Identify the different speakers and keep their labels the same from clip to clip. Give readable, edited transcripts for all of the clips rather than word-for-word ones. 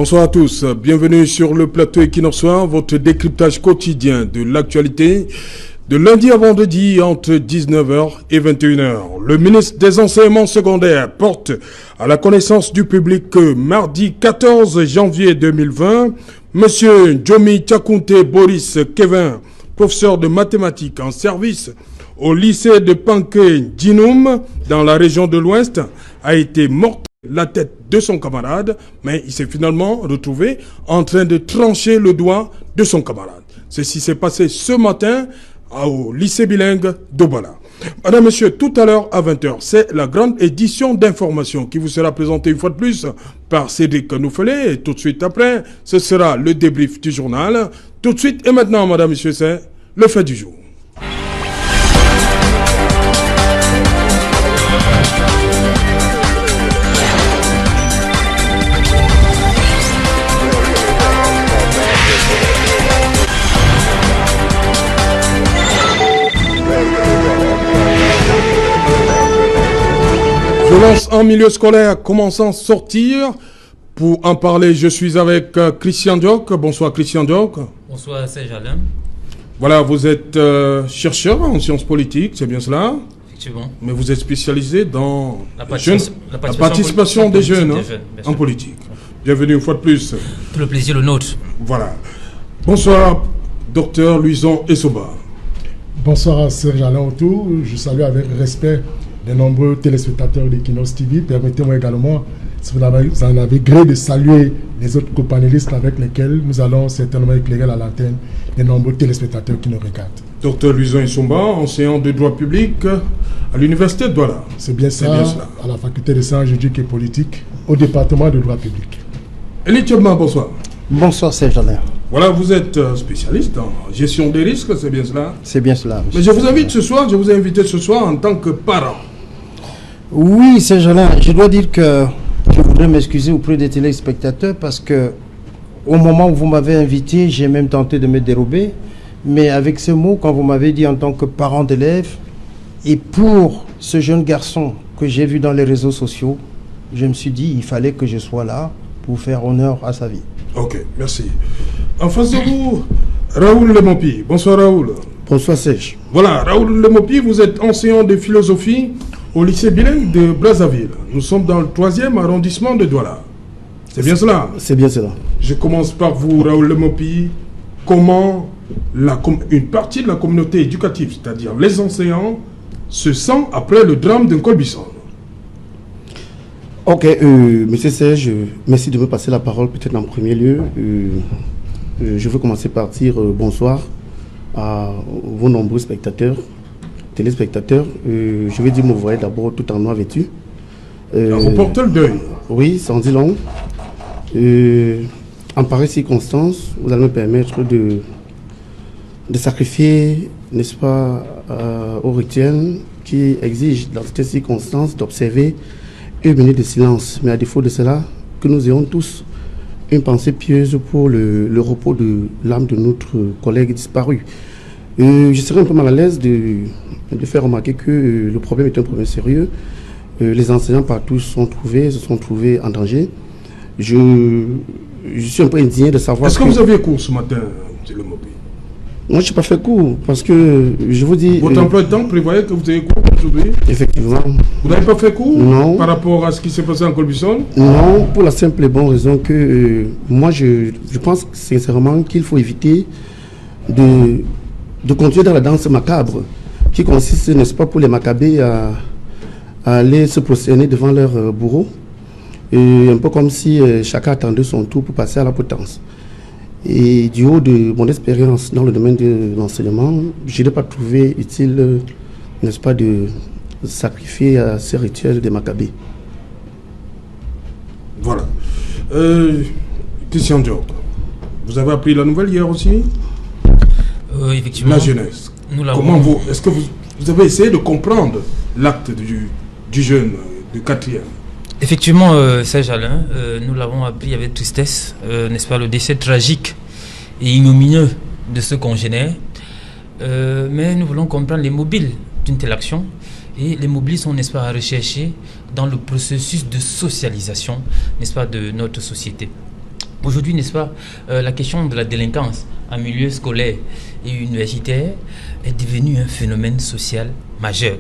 Speaker 1: Bonsoir à tous, bienvenue sur le plateau Equinoxoir, votre décryptage quotidien de l'actualité de lundi à vendredi entre 19h et 21h. Le ministre des Enseignements secondaires porte à la connaissance du public que mardi 14 janvier 2020, Monsieur Djomi Tchakounte Boris Kevin, professeur de mathématiques en service au lycée de Panké Djinoum dans la région de l'Ouest, a été morte la tête de son camarade, mais il s'est finalement retrouvé en train de trancher le doigt de son camarade. Ceci s'est passé ce matin au lycée bilingue d'Obala. Madame, Monsieur, tout à l'heure à 20h, c'est la grande édition d'information qui vous sera présentée une fois de plus par Cédric Noufelet. Et tout de suite après, ce sera le débrief du journal. Tout de suite et maintenant, Madame, Monsieur, c'est le fait du jour. Violence en milieu scolaire, comment s'en sortir? Pour en parler, je suis avec Christian Diok. Bonsoir Christian Diok.
Speaker 2: Bonsoir Serge Alain.
Speaker 1: Voilà, vous êtes chercheur en sciences politiques, c'est bien cela?
Speaker 2: Effectivement.
Speaker 1: Mais vous êtes spécialisé dans
Speaker 2: la participation
Speaker 1: des jeunes en politique. Bienvenue une fois de plus.
Speaker 2: Tout le plaisir, le nôtre.
Speaker 1: Voilà. Bonsoir, docteur Louison Essoba.
Speaker 3: Bonsoir à Serge Alain autour. Je salue avec respect les nombreux téléspectateurs d'Equinox TV. Permettez-moi également, si vous en avez gré, de saluer les autres copanélistes avec lesquels nous allons certainement éclairer la lanterne des nombreux téléspectateurs qui nous regardent. Docteur Louison Essoba, enseignant de droit public à l'université de Douala. C'est bien cela, à la faculté de sciences juridiques et politiques, au département de droit public. Elie Tchobma, bonsoir.
Speaker 4: Bonsoir Serge Alain.
Speaker 1: Voilà, vous êtes spécialiste en gestion des risques, c'est bien cela? C'est bien cela. Mais je vous ai invité ce soir en tant que parent.
Speaker 4: Oui, Serge Alain, je dois dire que je voudrais m'excuser auprès des téléspectateurs parce que au moment où vous m'avez invité, j'ai même tenté de me dérober. Mais avec ce mot, quand vous m'avez dit en tant que parent d'élève, et pour ce jeune garçon que j'ai vu dans les réseaux sociaux, je me suis dit il fallait que je sois là pour faire honneur à sa vie.
Speaker 1: Ok, merci. En face de vous, Raoul Lemopi. Bonsoir Raoul.
Speaker 5: Bonsoir Serge.
Speaker 1: Voilà, Raoul Lemopi, vous êtes enseignant de philosophie au lycée bilingue de Brazzaville. Nous sommes dans le 3e arrondissement de Douala. C'est bien cela?
Speaker 5: C'est bien cela.
Speaker 1: Je commence par vous, Raoul Lemopi. Comment une partie de la communauté éducative, c'est-à-dire les enseignants, se sent après le drame de Colbison?
Speaker 5: Ok, monsieur Serge, merci de me passer la parole peut-être en premier lieu. Je veux commencer par dire bonsoir à vos nombreux téléspectateurs. Je vais dire me voir d'abord tout en noir vêtu.
Speaker 1: Vous portez le deuil?
Speaker 5: Oui, sans dit long. En pareille circonstance, vous allez me permettre de sacrifier, n'est-ce pas, au rituel qui exige dans cette circonstance d'observer une minute de silence. Mais à défaut de cela, que nous ayons tous une pensée pieuse pour le repos de l'âme de notre collègue disparu. Je serais un peu mal à l'aise de faire remarquer que le problème est un problème sérieux. Les enseignants partout se sont trouvés en danger. Je suis un peu indigné de savoir...
Speaker 1: Est-ce que vous aviez cours ce matin, M. Lemopi?
Speaker 5: Moi, je n'ai pas fait cours parce que je vous dis...
Speaker 1: Votre emploi de temps prévoyait que vous ayez cours aujourd'hui?
Speaker 5: Effectivement.
Speaker 1: Vous n'avez pas fait cours?
Speaker 5: Non.
Speaker 1: Par rapport à ce qui s'est passé en Colbison?
Speaker 5: Non, pour la simple et bonne raison que moi, je pense sincèrement qu'il faut éviter de continuer dans la danse macabre qui consiste, n'est-ce pas, pour les macabées à aller se prosterner devant leur bourreau. Et un peu comme si chacun attendait son tour pour passer à la potence. Et du haut de mon expérience dans le domaine de l'enseignement, je n'ai pas trouvé utile, n'est-ce pas, de sacrifier à ces rituels des Maccabées.
Speaker 1: Voilà. Christian Diop, vous avez appris la nouvelle hier aussi?
Speaker 2: Effectivement.
Speaker 1: La jeunesse. Est-ce que vous avez essayé de comprendre l'acte du jeune, du 4e?
Speaker 2: Effectivement, Serge Alain, nous l'avons appris avec tristesse, n'est-ce pas, le décès tragique et ignominieux de ce congénère. Mais nous voulons comprendre les mobiles d'une telle action. Et les mobiles sont, n'est-ce pas, à rechercher dans le processus de socialisation, n'est-ce pas, de notre société. Aujourd'hui, n'est-ce pas, la question de la délinquance en milieu scolaire et universitaire est devenue un phénomène social majeur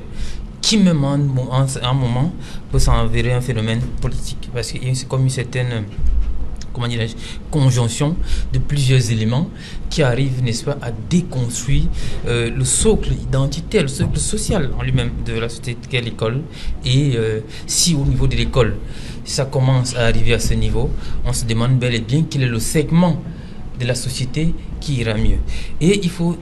Speaker 2: qui, même en un moment, peut s'avérer un phénomène politique. Parce que c'est comme une certaine, comment dirais-je, conjonction de plusieurs éléments qui arrivent, n'est-ce pas, à déconstruire le socle identitaire, le socle social en lui-même de la société qu'est l'école. Et si au niveau de l'école, ça commence à arriver à ce niveau, on se demande bel et bien quel est le segment de la société qui ira mieux. Et il faut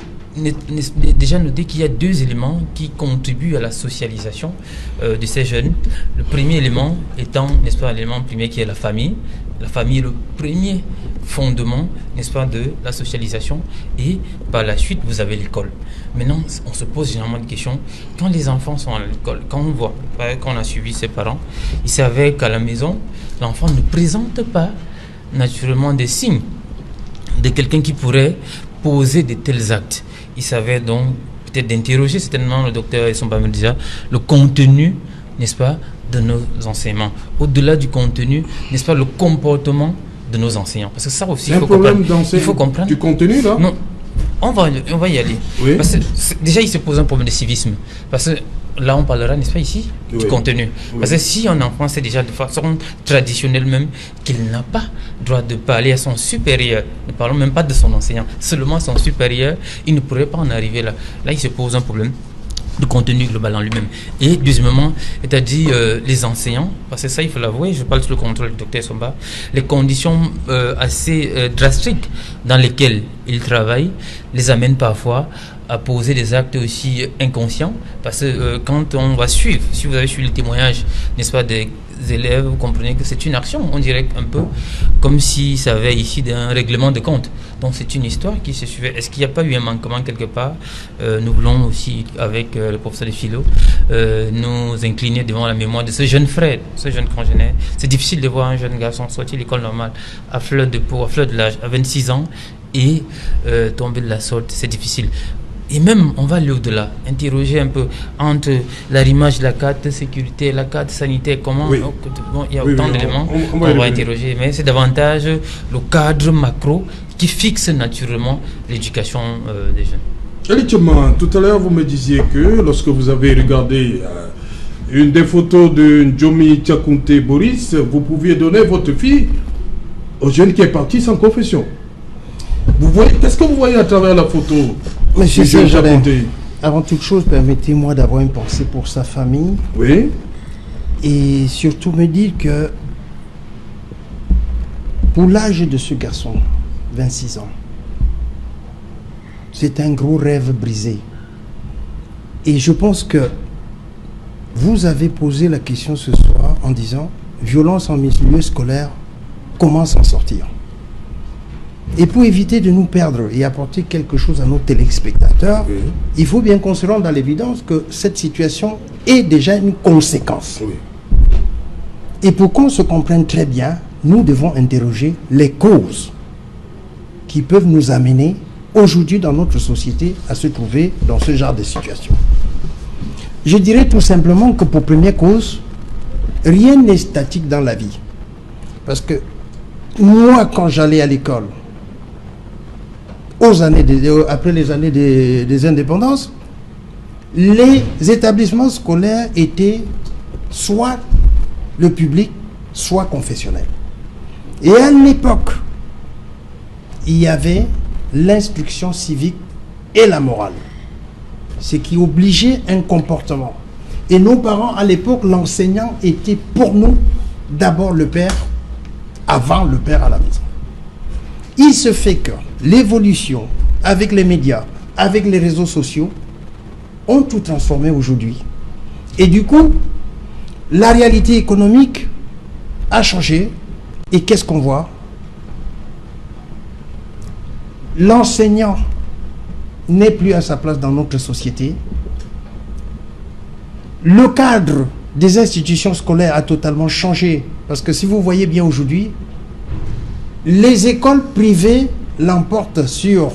Speaker 2: déjà noter qu'il y a deux éléments qui contribuent à la socialisation de ces jeunes. Le premier élément étant, n'est-ce pas, l'élément premier qui est la famille. La famille est le premier fondement, n'est-ce pas, de la socialisation. Et par la suite, vous avez l'école. Maintenant, on se pose généralement une question. Quand les enfants sont à l'école, quand on voit, quand on a suivi ses parents, il s'avère qu'à la maison, l'enfant ne présente pas naturellement des signes de quelqu'un qui pourrait poser de tels actes. Il s'avère donc peut-être d'interroger certainement le docteur Essomba déjà le contenu, n'est-ce pas, de nos enseignements. Au-delà du contenu, n'est-ce pas, le comportement de nos enseignants. Parce que ça aussi, il faut comprendre.
Speaker 1: Du contenu, là?
Speaker 2: Non, on va y aller.
Speaker 1: Oui.
Speaker 2: Parce que déjà, il se pose un problème de civisme. Parce que là, on parlera, n'est-ce pas, ici, du contenu. Oui. Parce que si un enfant sait déjà de façon traditionnelle même qu'il n'a pas droit de parler à son supérieur, ne parlons même pas de son enseignant, seulement à son supérieur, il ne pourrait pas en arriver là. Là, il se pose un problème de contenu global en lui-même. Et deuxièmement, c'est-à-dire les enseignants, parce que ça, il faut l'avouer, je parle sous le contrôle du docteur Somba, les conditions assez drastiques dans lesquelles ils travaillent les amènent parfois à poser des actes aussi inconscients, parce que quand on va suivre, si vous avez suivi le témoignage, n'est-ce pas, des élèves, vous comprenez que c'est une action, on dirait un peu comme si ça avait ici d'un règlement de compte. Donc c'est une histoire qui se suivait. Est-ce qu'il n'y a pas eu un manquement quelque part? Nous voulons aussi, avec le professeur de philo, nous incliner devant la mémoire de ce jeune frère, ce jeune congénère. C'est difficile de voir un jeune garçon sortir de l'école normale à fleur de peau, à fleur de l'âge, à 26 ans, et tomber de la sorte, c'est difficile. Et même, on va aller au-delà, interroger un peu entre l'arrimage de la carte de sécurité, la carte sanitaire, comment...
Speaker 1: Oui.
Speaker 2: Bon, il y a autant d'éléments qu'on va interroger, mais c'est davantage le cadre macro qui fixe naturellement l'éducation des jeunes.
Speaker 1: Elitima, tout à l'heure, vous me disiez que lorsque vous avez regardé une des photos de Ndjomi Tchakounte Boris, vous pouviez donner votre fille au jeune qui est parti sans confession. Qu'est-ce que vous voyez à travers la photo?
Speaker 4: Monsieur Serjalin, avant toute chose, permettez-moi d'avoir une pensée pour sa famille.
Speaker 1: Oui.
Speaker 4: Et surtout me dire que pour l'âge de ce garçon, 26 ans, c'est un gros rêve brisé. Et je pense que vous avez posé la question ce soir en disant violence en milieu scolaire, comment s'en sortir? Et pour éviter de nous perdre et apporter quelque chose à nos téléspectateurs, oui, il faut bien qu'on se rende à l'évidence que cette situation est déjà une conséquence. Oui. Et pour qu'on se comprenne très bien, nous devons interroger les causes qui peuvent nous amener aujourd'hui dans notre société à se trouver dans ce genre de situation. Je dirais tout simplement que pour première cause, rien n'est statique dans la vie. Parce que moi, quand j'allais à l'école, après les années des indépendances, les établissements scolaires étaient soit le public, soit confessionnel. Et à l'époque, il y avait l'instruction civique et la morale, ce qui obligeait un comportement. Et nos parents, à l'époque, l'enseignant était pour nous d'abord le père, avant le père à la maison. Il se fait que l'évolution avec les médias, avec les réseaux sociaux, ont tout transformé aujourd'hui. Et du coup, la réalité économique a changé. Et qu'est-ce qu'on voit? L'enseignant n'est plus à sa place dans notre société. Le cadre des institutions scolaires a totalement changé. Parce que si vous voyez bien aujourd'hui, les écoles privées l'emportent sur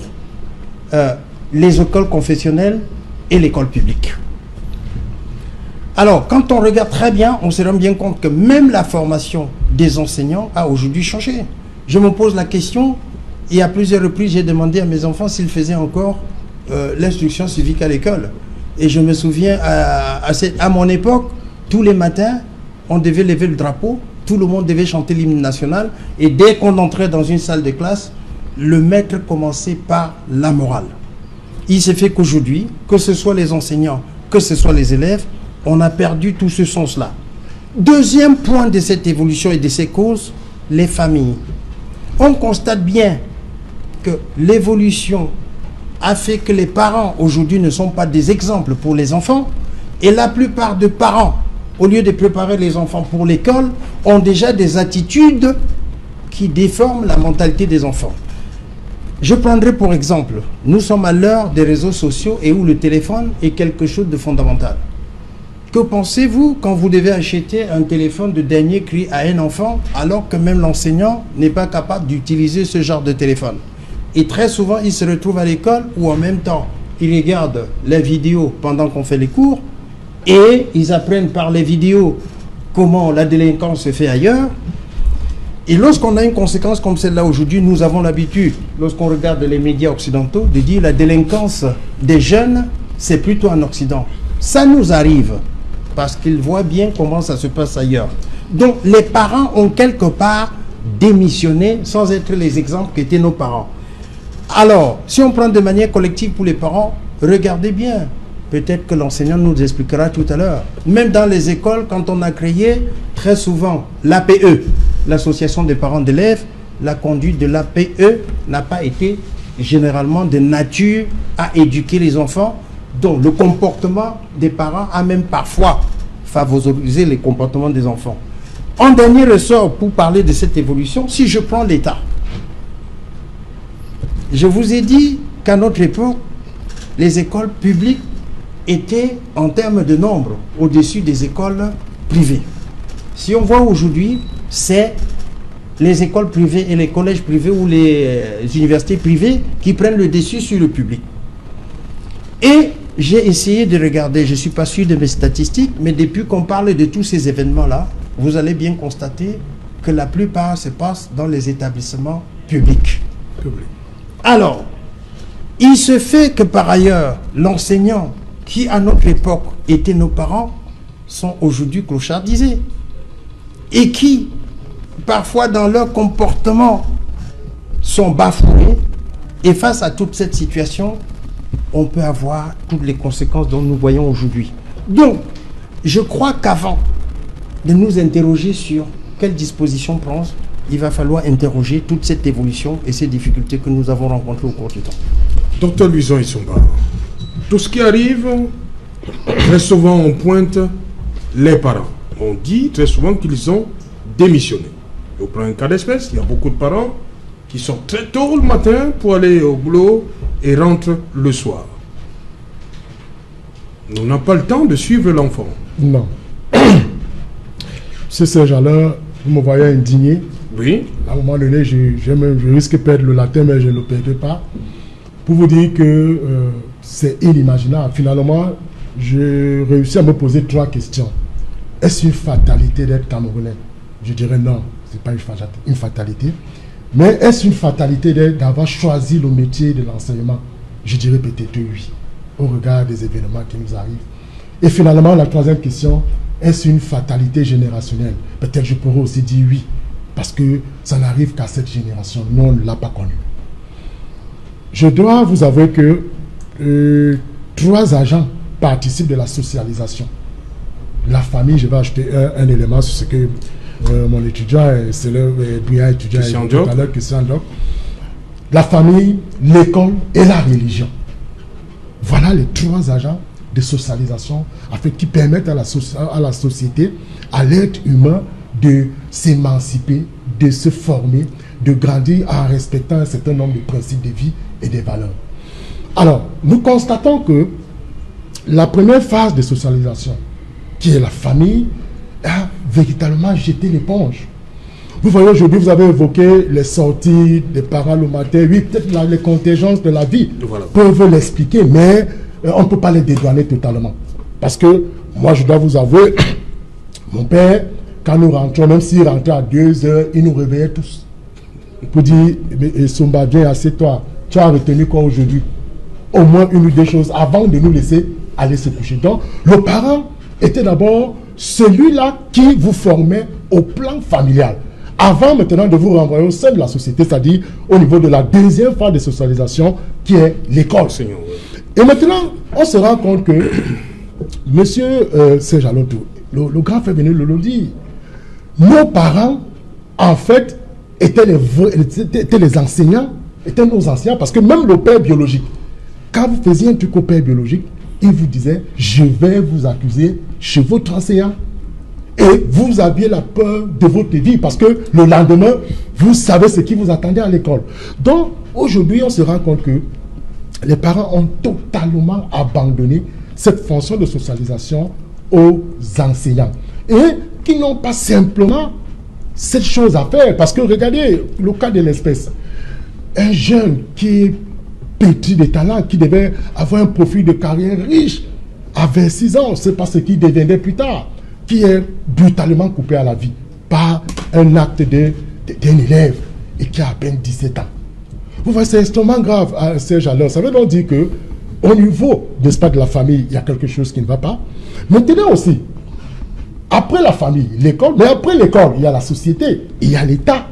Speaker 4: les écoles confessionnelles et l'école publique. Alors, quand on regarde très bien, on se rend bien compte que même la formation des enseignants a aujourd'hui changé. Je me pose la question, et à plusieurs reprises, j'ai demandé à mes enfants s'ils faisaient encore l'instruction civique à l'école. Et je me souviens, à mon époque, tous les matins, on devait lever le drapeau, tout le monde devait chanter l'hymne national, et dès qu'on entrait dans une salle de classe, le maître commençait par la morale. Il s'est fait qu'aujourd'hui, que ce soit les enseignants, que ce soit les élèves, on a perdu tout ce sens-là. Deuxième point de cette évolution et de ces causes, les familles. On constate bien que l'évolution a fait que les parents aujourd'hui ne sont pas des exemples pour les enfants, et la plupart des parents, au lieu de préparer les enfants pour l'école, ont déjà des attitudes qui déforment la mentalité des enfants. Je prendrai pour exemple, nous sommes à l'heure des réseaux sociaux et où le téléphone est quelque chose de fondamental. Que pensez-vous quand vous devez acheter un téléphone de dernier cri à un enfant alors que même l'enseignant n'est pas capable d'utiliser ce genre de téléphone? Et très souvent, il se retrouve à l'école où en même temps, ils regardent les vidéos pendant qu'on fait les cours et ils apprennent par les vidéos comment la délinquance se fait ailleurs. Et lorsqu'on a une conséquence comme celle-là aujourd'hui, nous avons l'habitude, lorsqu'on regarde les médias occidentaux, de dire la délinquance des jeunes, c'est plutôt en Occident. Ça nous arrive parce qu'ils voient bien comment ça se passe ailleurs. Donc les parents ont quelque part démissionné sans être les exemples qu'étaient nos parents. Alors, si on prend de manière collective pour les parents, regardez bien. Peut-être que l'enseignant nous expliquera tout à l'heure. Même dans les écoles, quand on a créé très souvent l'APE, l'association des parents d'élèves, la conduite de l'APE n'a pas été généralement de nature à éduquer les enfants, dont le comportement des parents a même parfois favorisé les comportements des enfants. En dernier ressort, pour parler de cette évolution, si je prends l'État, je vous ai dit qu'à notre époque, les écoles publiques étaient en termes de nombre au-dessus des écoles privées. Si on voit aujourd'hui, c'est les écoles privées et les collèges privés ou les universités privées qui prennent le dessus sur le public. Et j'ai essayé de regarder, je ne suis pas sûr de mes statistiques, mais depuis qu'on parle de tous ces événements-là, vous allez bien constater que la plupart se passent dans les établissements publics. Alors, il se fait que par ailleurs, l'enseignant qui à notre époque étaient nos parents sont aujourd'hui clochardisés et qui parfois dans leur comportement sont bafoués, et face à toute cette situation on peut avoir toutes les conséquences dont nous voyons aujourd'hui. Donc je crois qu'avant de nous interroger sur quelles dispositions prendre, il va falloir interroger toute cette évolution et ces difficultés que nous avons rencontrées au cours du temps.
Speaker 1: Docteur Luison Issoumba, tout ce qui arrive, très souvent on pointe les parents. On dit très souvent qu'ils ont démissionné. On prend un cas d'espèce, il y a beaucoup de parents qui sortent très tôt le matin pour aller au boulot et rentrent le soir. On n'a pas le temps de suivre l'enfant.
Speaker 3: Non. Ce Serge-Alain, vous me voyez indigné.
Speaker 1: Oui.
Speaker 3: À un moment donné, je risque de perdre le latin, mais je ne le perdrai pas. Pour vous dire que c'est inimaginable. Finalement, j'ai réussi à me poser 3 questions. Est-ce une fatalité d'être Camerounais? Je dirais non, ce n'est pas une fatalité. Mais est-ce une fatalité d'avoir choisi le métier de l'enseignement? Je dirais peut-être oui, au regard des événements qui nous arrivent. Et finalement, la 3e question, est-ce une fatalité générationnelle? Peut-être je pourrais aussi dire oui, parce que ça n'arrive qu'à cette génération. Nous, on ne l'a pas connue. Je dois vous avouer que 3 agents participent de la socialisation. La famille, je vais ajouter un élément sur ce que mon étudiant, c'est le brillant étudiant tout à l'heure, Christian Diop. La famille, l'école et la religion. Voilà les 3 agents de socialisation qui permettent à la société, à l'être humain, de s'émanciper, de se former, de grandir en respectant un certain nombre de principes de vie et des valeurs. Alors, nous constatons que la première phase de socialisation, qui est la famille, a véritablement jeté l'éponge. Vous voyez, aujourd'hui, vous avez évoqué les sorties des parents le matin. Oui, peut-être les contingences de la vie peuvent l'expliquer, mais on ne peut pas les dédouaner totalement. Parce que, moi, je dois vous avouer, mon père, quand nous rentrons, même s'il rentrait à 2 heures, il nous réveillait tous. pour dire, mais Somba, viens, assieds-toi. Tu as retenu quoi aujourd'hui? Au moins une ou deux choses avant de nous laisser aller se coucher. Donc, le parent était d'abord celui-là qui vous formait au plan familial. Avant maintenant de vous renvoyer au sein de la société, c'est-à-dire au niveau de la deuxième phase de socialisation qui est l'école. Et maintenant, on se rend compte que monsieur Serge Alotou, le grand frère venu le dit, nos parents, en fait, étaient les enseignants, étaient nos enseignants, parce que même le père biologique, quand vous faisiez un truc au père biologique, il vous disait, je vais vous accuser chez votre enseignant. Et vous aviez la peur de votre vie, parce que le lendemain, vous savez ce qui vous attendait à l'école. Donc, aujourd'hui, on se rend compte que les parents ont totalement abandonné cette fonction de socialisation aux enseignants. Et qui n'ont pas simplement cette chose à faire. Parce que regardez le cas de l'espèce. Un jeune qui est pétri de talent, qui devait avoir un profil de carrière riche, à 26 ans, c'est pas ce qu'il deviendrait plus tard, qui est brutalement coupé à la vie par un acte d'un élève et qui a à peine 17 ans. Vous voyez, c'est extrêmement grave, Serge Alain. Ça veut donc dire que au niveau, n'est-ce pas, de la famille, il y a quelque chose qui ne va pas. Maintenant aussi, après la famille, l'école, mais après l'école, il y a la société, il y a l'État.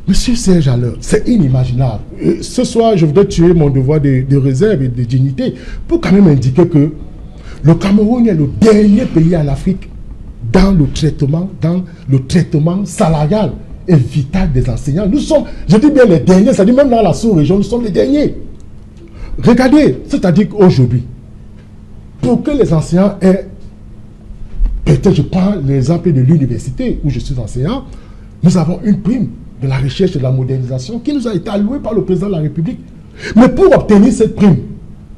Speaker 3: Monsieur Serge Alain, c'est inimaginable. Ce soir, je voudrais tuer mon devoir de réserve et de dignité pour quand même indiquer que le Cameroun est le dernier pays en Afrique dans le traitement salarial et vital des enseignants. Nous sommes, je dis bien les derniers, c'est-à-dire même dans la sous-région, nous sommes les derniers. Regardez, c'est-à-dire qu'aujourd'hui, pour que les enseignants aient, peut-être je prends l'exemple de l'université où je suis enseignant, nous avons une prime de la recherche et de la modernisation qui nous a été allouée par le président de la République. Mais pour obtenir cette prime,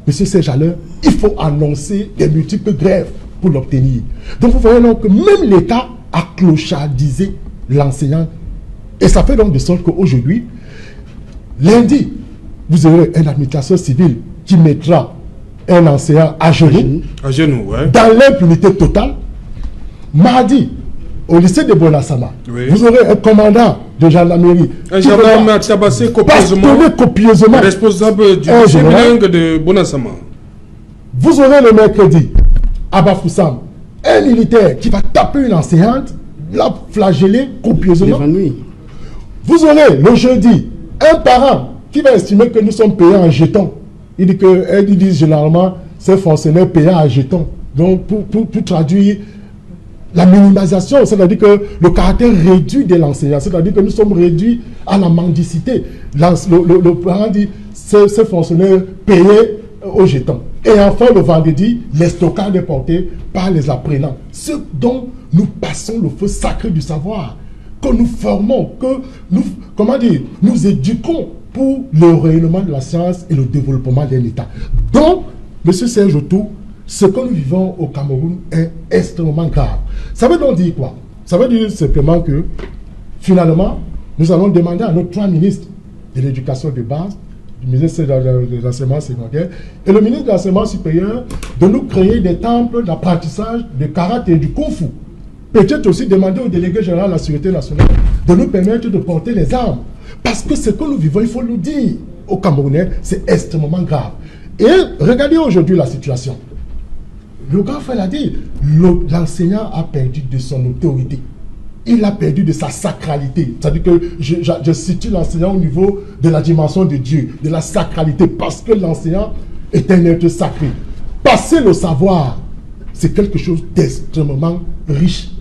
Speaker 3: M. Serge Alain, il faut annoncer des multiples grèves pour l'obtenir. Donc vous voyez donc que même l'État a clochardisé l'enseignant. Et ça fait donc de sorte qu'aujourd'hui, lundi, vous aurez une administration civile qui mettra un enseignant à genoux,
Speaker 1: ouais,
Speaker 3: dans l'impunité totale. Mardi, au lycée de Bonassama, oui, vous aurez un commandant de gendarmerie.
Speaker 1: Un gendarme a tabassé copieusement responsable du bilingue de Bonassama.
Speaker 3: Vous aurez le mercredi, à Bafoussam, un militaire qui va taper une enseignante, la flageller copieusement. Vous aurez le jeudi, un parent qui va estimer que nous sommes payés en jetons. Il dit que, ils disent généralement, ces fonctionnaires payés en jetons. Donc, pour traduire la minimisation, c'est-à-dire que le caractère réduit de l'enseignant, c'est-à-dire que nous sommes réduits à la mendicité. Le parent dit, ces fonctionnaires payés au jeton. Et enfin, le vendredi, les stockages déportés par les apprenants. Ce dont nous passons le feu sacré du savoir, que nous formons, que nous, nous éduquons pour le rayonnement de la science et le développement de l'État. Donc, M. Serge Alotou, ce que nous vivons au Cameroun est extrêmement grave. Ça veut donc dire quoi? Ça veut dire simplement que, finalement, nous allons demander à nos 3 ministres de l'éducation de base, du ministre de l'enseignement secondaire et le ministre de l'enseignement supérieur de nous créer des temples d'apprentissage de karaté et du kung-fu. Peut-être aussi demander au délégué général de la Sécurité nationale de nous permettre de porter les armes. Parce que ce que nous vivons, il faut le dire aux Camerounais, c'est extrêmement grave. Et regardez aujourd'hui la situation. Le grand frère l'a dit, l'enseignant a perdu de son autorité. Il a perdu de sa sacralité. C'est-à-dire que je situe l'enseignant au niveau de la dimension de Dieu, de la sacralité, parce que l'enseignant est un être sacré. Passer le savoir, c'est quelque chose d'extrêmement riche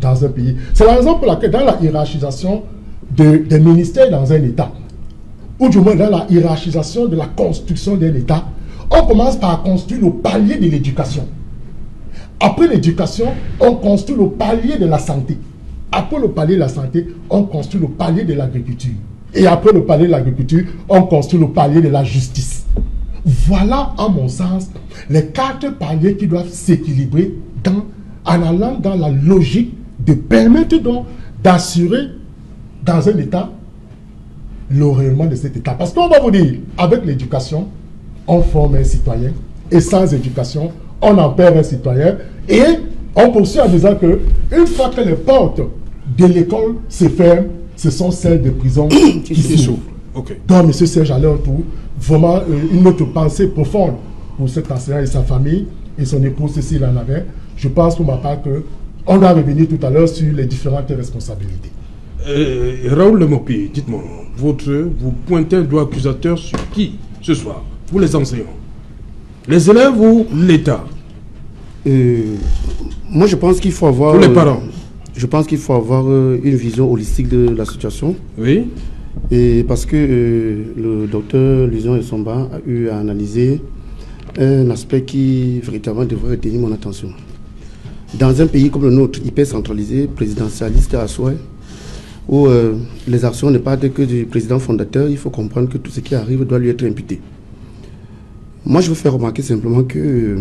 Speaker 3: dans un pays. C'est la raison pour laquelle dans la hiérarchisation des ministères dans un État, ou du moins dans la hiérarchisation de la construction d'un État, on commence par construire le palier de l'éducation. Après l'éducation, on construit le palier de la santé. Après le palier de la santé, on construit le palier de l'agriculture. Et après le palier de l'agriculture, on construit le palier de la justice. Voilà, à mon sens, les 4 paliers qui doivent s'équilibrer en allant dans la logique de permettre donc d'assurer dans un État le rayonnement de cet État. Parce qu'on va vous dire, avec l'éducation, on forme un citoyen, et sans éducation, on en perd un citoyen, et on poursuit en disant que une fois que les portes de l'école se ferment, ce sont celles des prisons qui s'ouvrent.
Speaker 1: Okay.
Speaker 3: Donc, M. Serge Alain Autou, vraiment une autre pensée profonde pour cet enseignant et sa famille et son épouse s'il en avait. Je pense pour ma part qu'on doit revenir tout à l'heure sur les différentes responsabilités.
Speaker 1: Raoul Lemopi, dites-moi, vous pointez un doigt accusateur sur qui ce soir? Vous les enseignants? Les élèves ou l'État?
Speaker 5: Moi, je pense qu'il faut avoir...
Speaker 1: Pour les parents?
Speaker 5: Je pense qu'il faut avoir une vision holistique de la situation.
Speaker 1: Oui.
Speaker 5: Et parce que le docteur Lusion Essomba a eu à analyser un aspect qui véritablement devrait retenir mon attention. Dans un pays comme le nôtre, hyper centralisé, présidentialiste à souhait, où les actions ne partent que du président fondateur, il faut comprendre que tout ce qui arrive doit lui être imputé. Moi, je veux faire remarquer simplement que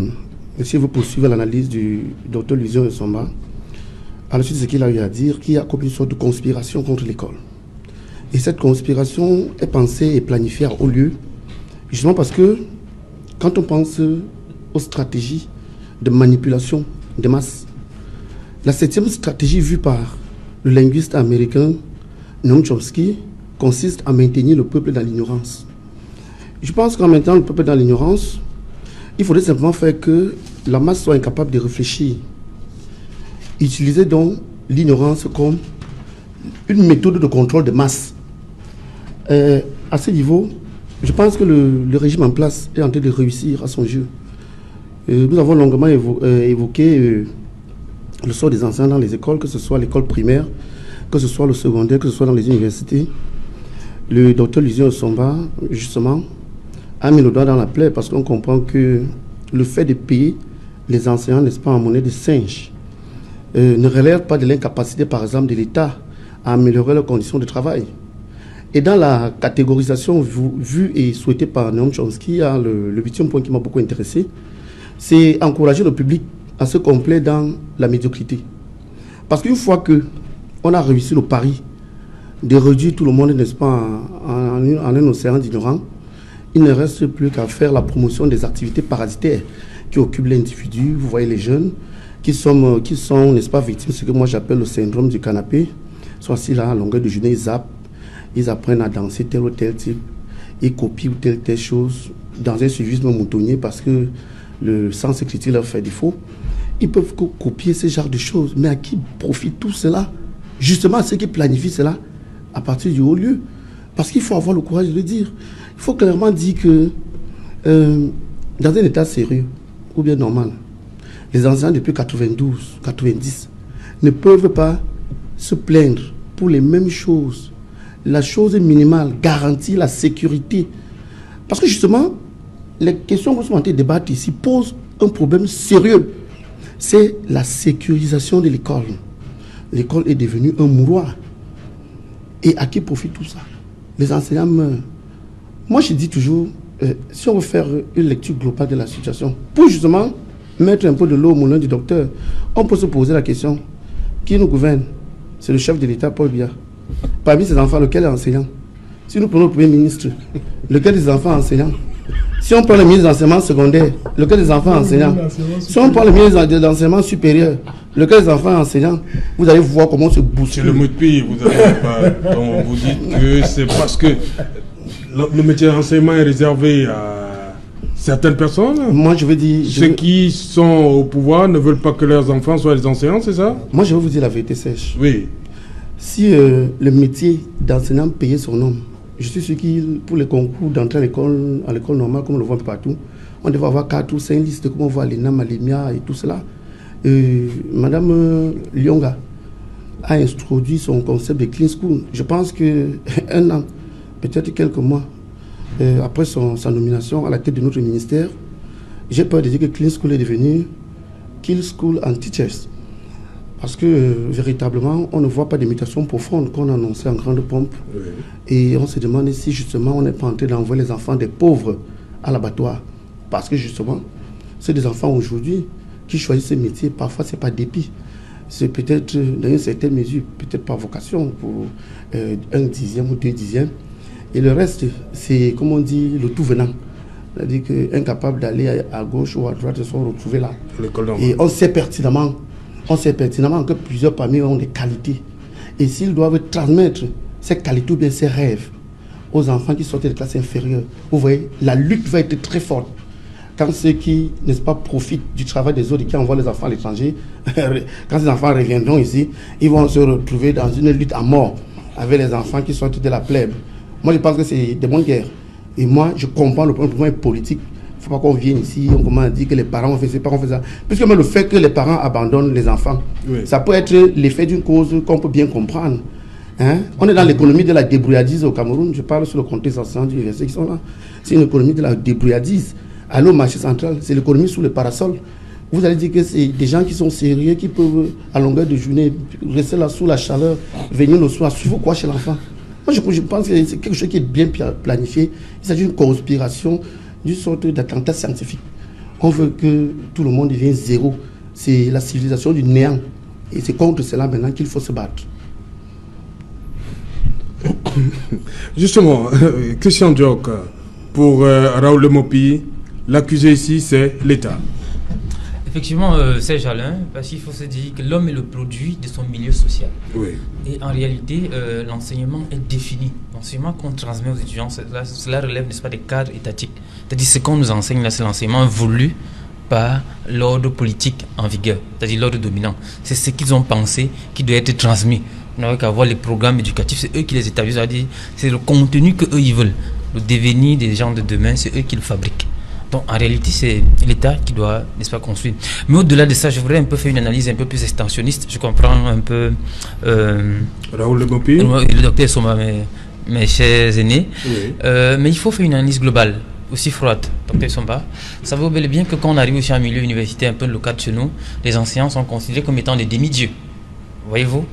Speaker 5: si vous poursuivez l'analyse du docteur Lusion Essomba, à la suite de ce qu'il a eu à dire, qu'il y a comme une sorte de conspiration contre l'école. Et cette conspiration est pensée et planifiée à haut lieu, justement parce que quand on pense aux stratégies de manipulation des masses, la 7e stratégie vue par le linguiste américain Noam Chomsky consiste à maintenir le peuple dans l'ignorance. Je pense qu'en maintenant le peuple dans l'ignorance, il faudrait simplement faire que la masse soit incapable de réfléchir. Utiliser donc l'ignorance comme une méthode de contrôle de masse. À ce niveau, je pense que le régime en place est en train de réussir à son jeu. Nous avons longuement évoqué le sort des enseignants dans les écoles, que ce soit l'école primaire, que ce soit le secondaire, que ce soit dans les universités. Le docteur Lusion Essomba, justement, a mis le doigt dans la plaie parce qu'on comprend que le fait de payer les enseignants, n'est-ce pas, en monnaie de singe, ne relève pas de l'incapacité, par exemple, de l'État à améliorer leurs conditions de travail. Et dans la catégorisation vue et souhaitée par Noam Chomsky, il y a le 8e point qui m'a beaucoup intéressé, c'est encourager le public à se complaire dans la médiocrité. Parce qu'une fois qu'on a réussi le pari de réduire tout le monde, n'est-ce pas, en un océan d'ignorants, il ne reste plus qu'à faire la promotion des activités parasitaires qui occupent l'individu. Vous voyez les jeunes qui sont n'est-ce pas, victimes de ce que moi j'appelle le syndrome du canapé. Ils sont assis là à longueur de journée, ils zappent, ils apprennent à danser tel ou tel type, ils copient ou telle chose dans un suivisme moutonnier parce que le sens critique leur fait défaut. Ils peuvent copier ce genre de choses, mais à qui profite tout cela? Justement à ceux qui planifient cela à partir du haut lieu. Parce qu'il faut avoir le courage de le dire. Il faut clairement dire que dans un état sérieux ou bien normal, les enseignants depuis 92, 90 ne peuvent pas se plaindre pour les mêmes choses. La chose minimale, garantir la sécurité. Parce que justement, les questions que nous sommes en train de débattre ici posent un problème sérieux. C'est la sécurisation de l'école. L'école est devenue un mouroir. Et à qui profite tout ça? Les enseignants meurent. Moi, je dis toujours, si on veut faire une lecture globale de la situation, pour justement mettre un peu de l'eau au moulin du docteur, on peut se poser la question, qui nous gouverne? C'est le chef de l'État, Paul Biya. Parmi ces enfants, lequel est enseignant? Si nous prenons le Premier ministre, lequel des enfants enseignants? Si on prend le ministre de l'enseignement secondaire, lequel des enfants enseignants? Si on prend le ministre de l'enseignement supérieur, lequel des enfants enseignants? Vous allez voir comment se bouscule.
Speaker 1: C'est le mot de pays, vous dites que c'est parce que le métier d'enseignement est réservé à certaines personnes.
Speaker 5: Moi, je veux dire...
Speaker 1: Ceux qui sont au pouvoir ne veulent pas que leurs enfants soient des enseignants, c'est ça?
Speaker 5: Moi, je veux vous dire la vérité sèche.
Speaker 1: Oui.
Speaker 5: Si le métier d'enseignant payait son nom, je suis sûr que pour les concours d'entrée à l'école normale, comme on le voit un peu partout, on devrait avoir 4 ou 5 listes, comme on voit l'ENA, Malimia et tout cela. Madame Lyonga a introduit son concept de Clean School. Je pense qu'un an, peut-être quelques mois, après sa nomination à la tête de notre ministère, j'ai peur de dire que Clean School est devenu Kill School and Teachers. Parce que véritablement, on ne voit pas des mutations profondes qu'on a annoncées en grande pompe. Oui. Et on se demande si justement on n'est pas en train d'envoyer les enfants des pauvres à l'abattoir. Parce que justement, c'est des enfants aujourd'hui qui choisissent ce métier. Parfois, ce n'est pas dépit. C'est peut-être dans une certaine mesure, peut-être par vocation pour 1 dixième ou 2 dixièmes. Et le reste, c'est, comme on dit, le tout venant. C'est-à-dire qu'incapable d'aller à gauche ou à droite, ils sont retrouvés là. Et on sait pertinemment que plusieurs parmi eux ont des qualités. Et s'ils doivent transmettre ses qualités ou bien ses rêves aux enfants qui sortent des classes inférieures, vous voyez, la lutte va être très forte. Quand ceux qui, n'est-ce pas, profitent du travail des autres et qui envoient les enfants à l'étranger, quand ces enfants reviendront ici, ils vont se retrouver dans une lutte à mort avec les enfants qui sortent de la plèbe. Moi, je pense que c'est des bonnes guerres. Et moi, je comprends le problème politique. Il ne faut pas qu'on vienne ici, on commence à dire que les parents ont fait ça, les parents ont fait ça. Puisque même le fait que les parents abandonnent les enfants, ça peut être l'effet d'une cause qu'on peut bien comprendre. Hein? On est dans l'économie de la débrouillardise au Cameroun. Je parle sur le contexte enseignants du université qui sont là. C'est une économie de la débrouillardise. Allez au marché central, c'est l'économie sous le parasol. Vous allez dire que c'est des gens qui sont sérieux, qui peuvent, à longueur de journée, rester là sous la chaleur, venir le soir, suivre quoi chez l'enfant. Moi, je pense que c'est quelque chose qui est bien planifié. Il s'agit d'une conspiration, d'une sorte d'attentat scientifique. On veut que tout le monde devienne zéro. C'est la civilisation du néant. Et c'est contre cela maintenant qu'il faut se battre.
Speaker 1: Justement, Christian Diok, pour Raoul Lemopi, l'accusé ici, c'est l'État.
Speaker 2: Effectivement, c'est Jalin, parce qu'il faut se dire que l'homme est le produit de son milieu social.
Speaker 1: Oui.
Speaker 2: Et en réalité, l'enseignement est défini. L'enseignement qu'on transmet aux étudiants, cela relève, n'est-ce pas, des cadres étatiques. C'est-à-dire ce qu'on nous enseigne là, c'est l'enseignement voulu par l'ordre politique en vigueur, c'est-à-dire l'ordre dominant. C'est ce qu'ils ont pensé qui doit être transmis. On n'a qu'à voir les programmes éducatifs, c'est eux qui les établissent, c'est-à-dire c'est le contenu qu'eux ils veulent. Le devenir des gens de demain, c'est eux qui le fabriquent. Donc en réalité, c'est l'État qui doit, n'est-ce pas, construire. Mais au-delà de ça, je voudrais un peu faire une analyse un peu plus extensionniste. Je comprends un peu
Speaker 1: Raoul Lemopi,
Speaker 2: le docteur Soma, mes chers aînés.
Speaker 1: Oui.
Speaker 2: Mais il faut faire une analyse globale, aussi froide, docteur Somba. Ça veut bel et bien que quand on arrive aussi en milieu universitaire un peu local de chez nous, les enseignants sont considérés comme étant des demi-dieux. Voyez-vous?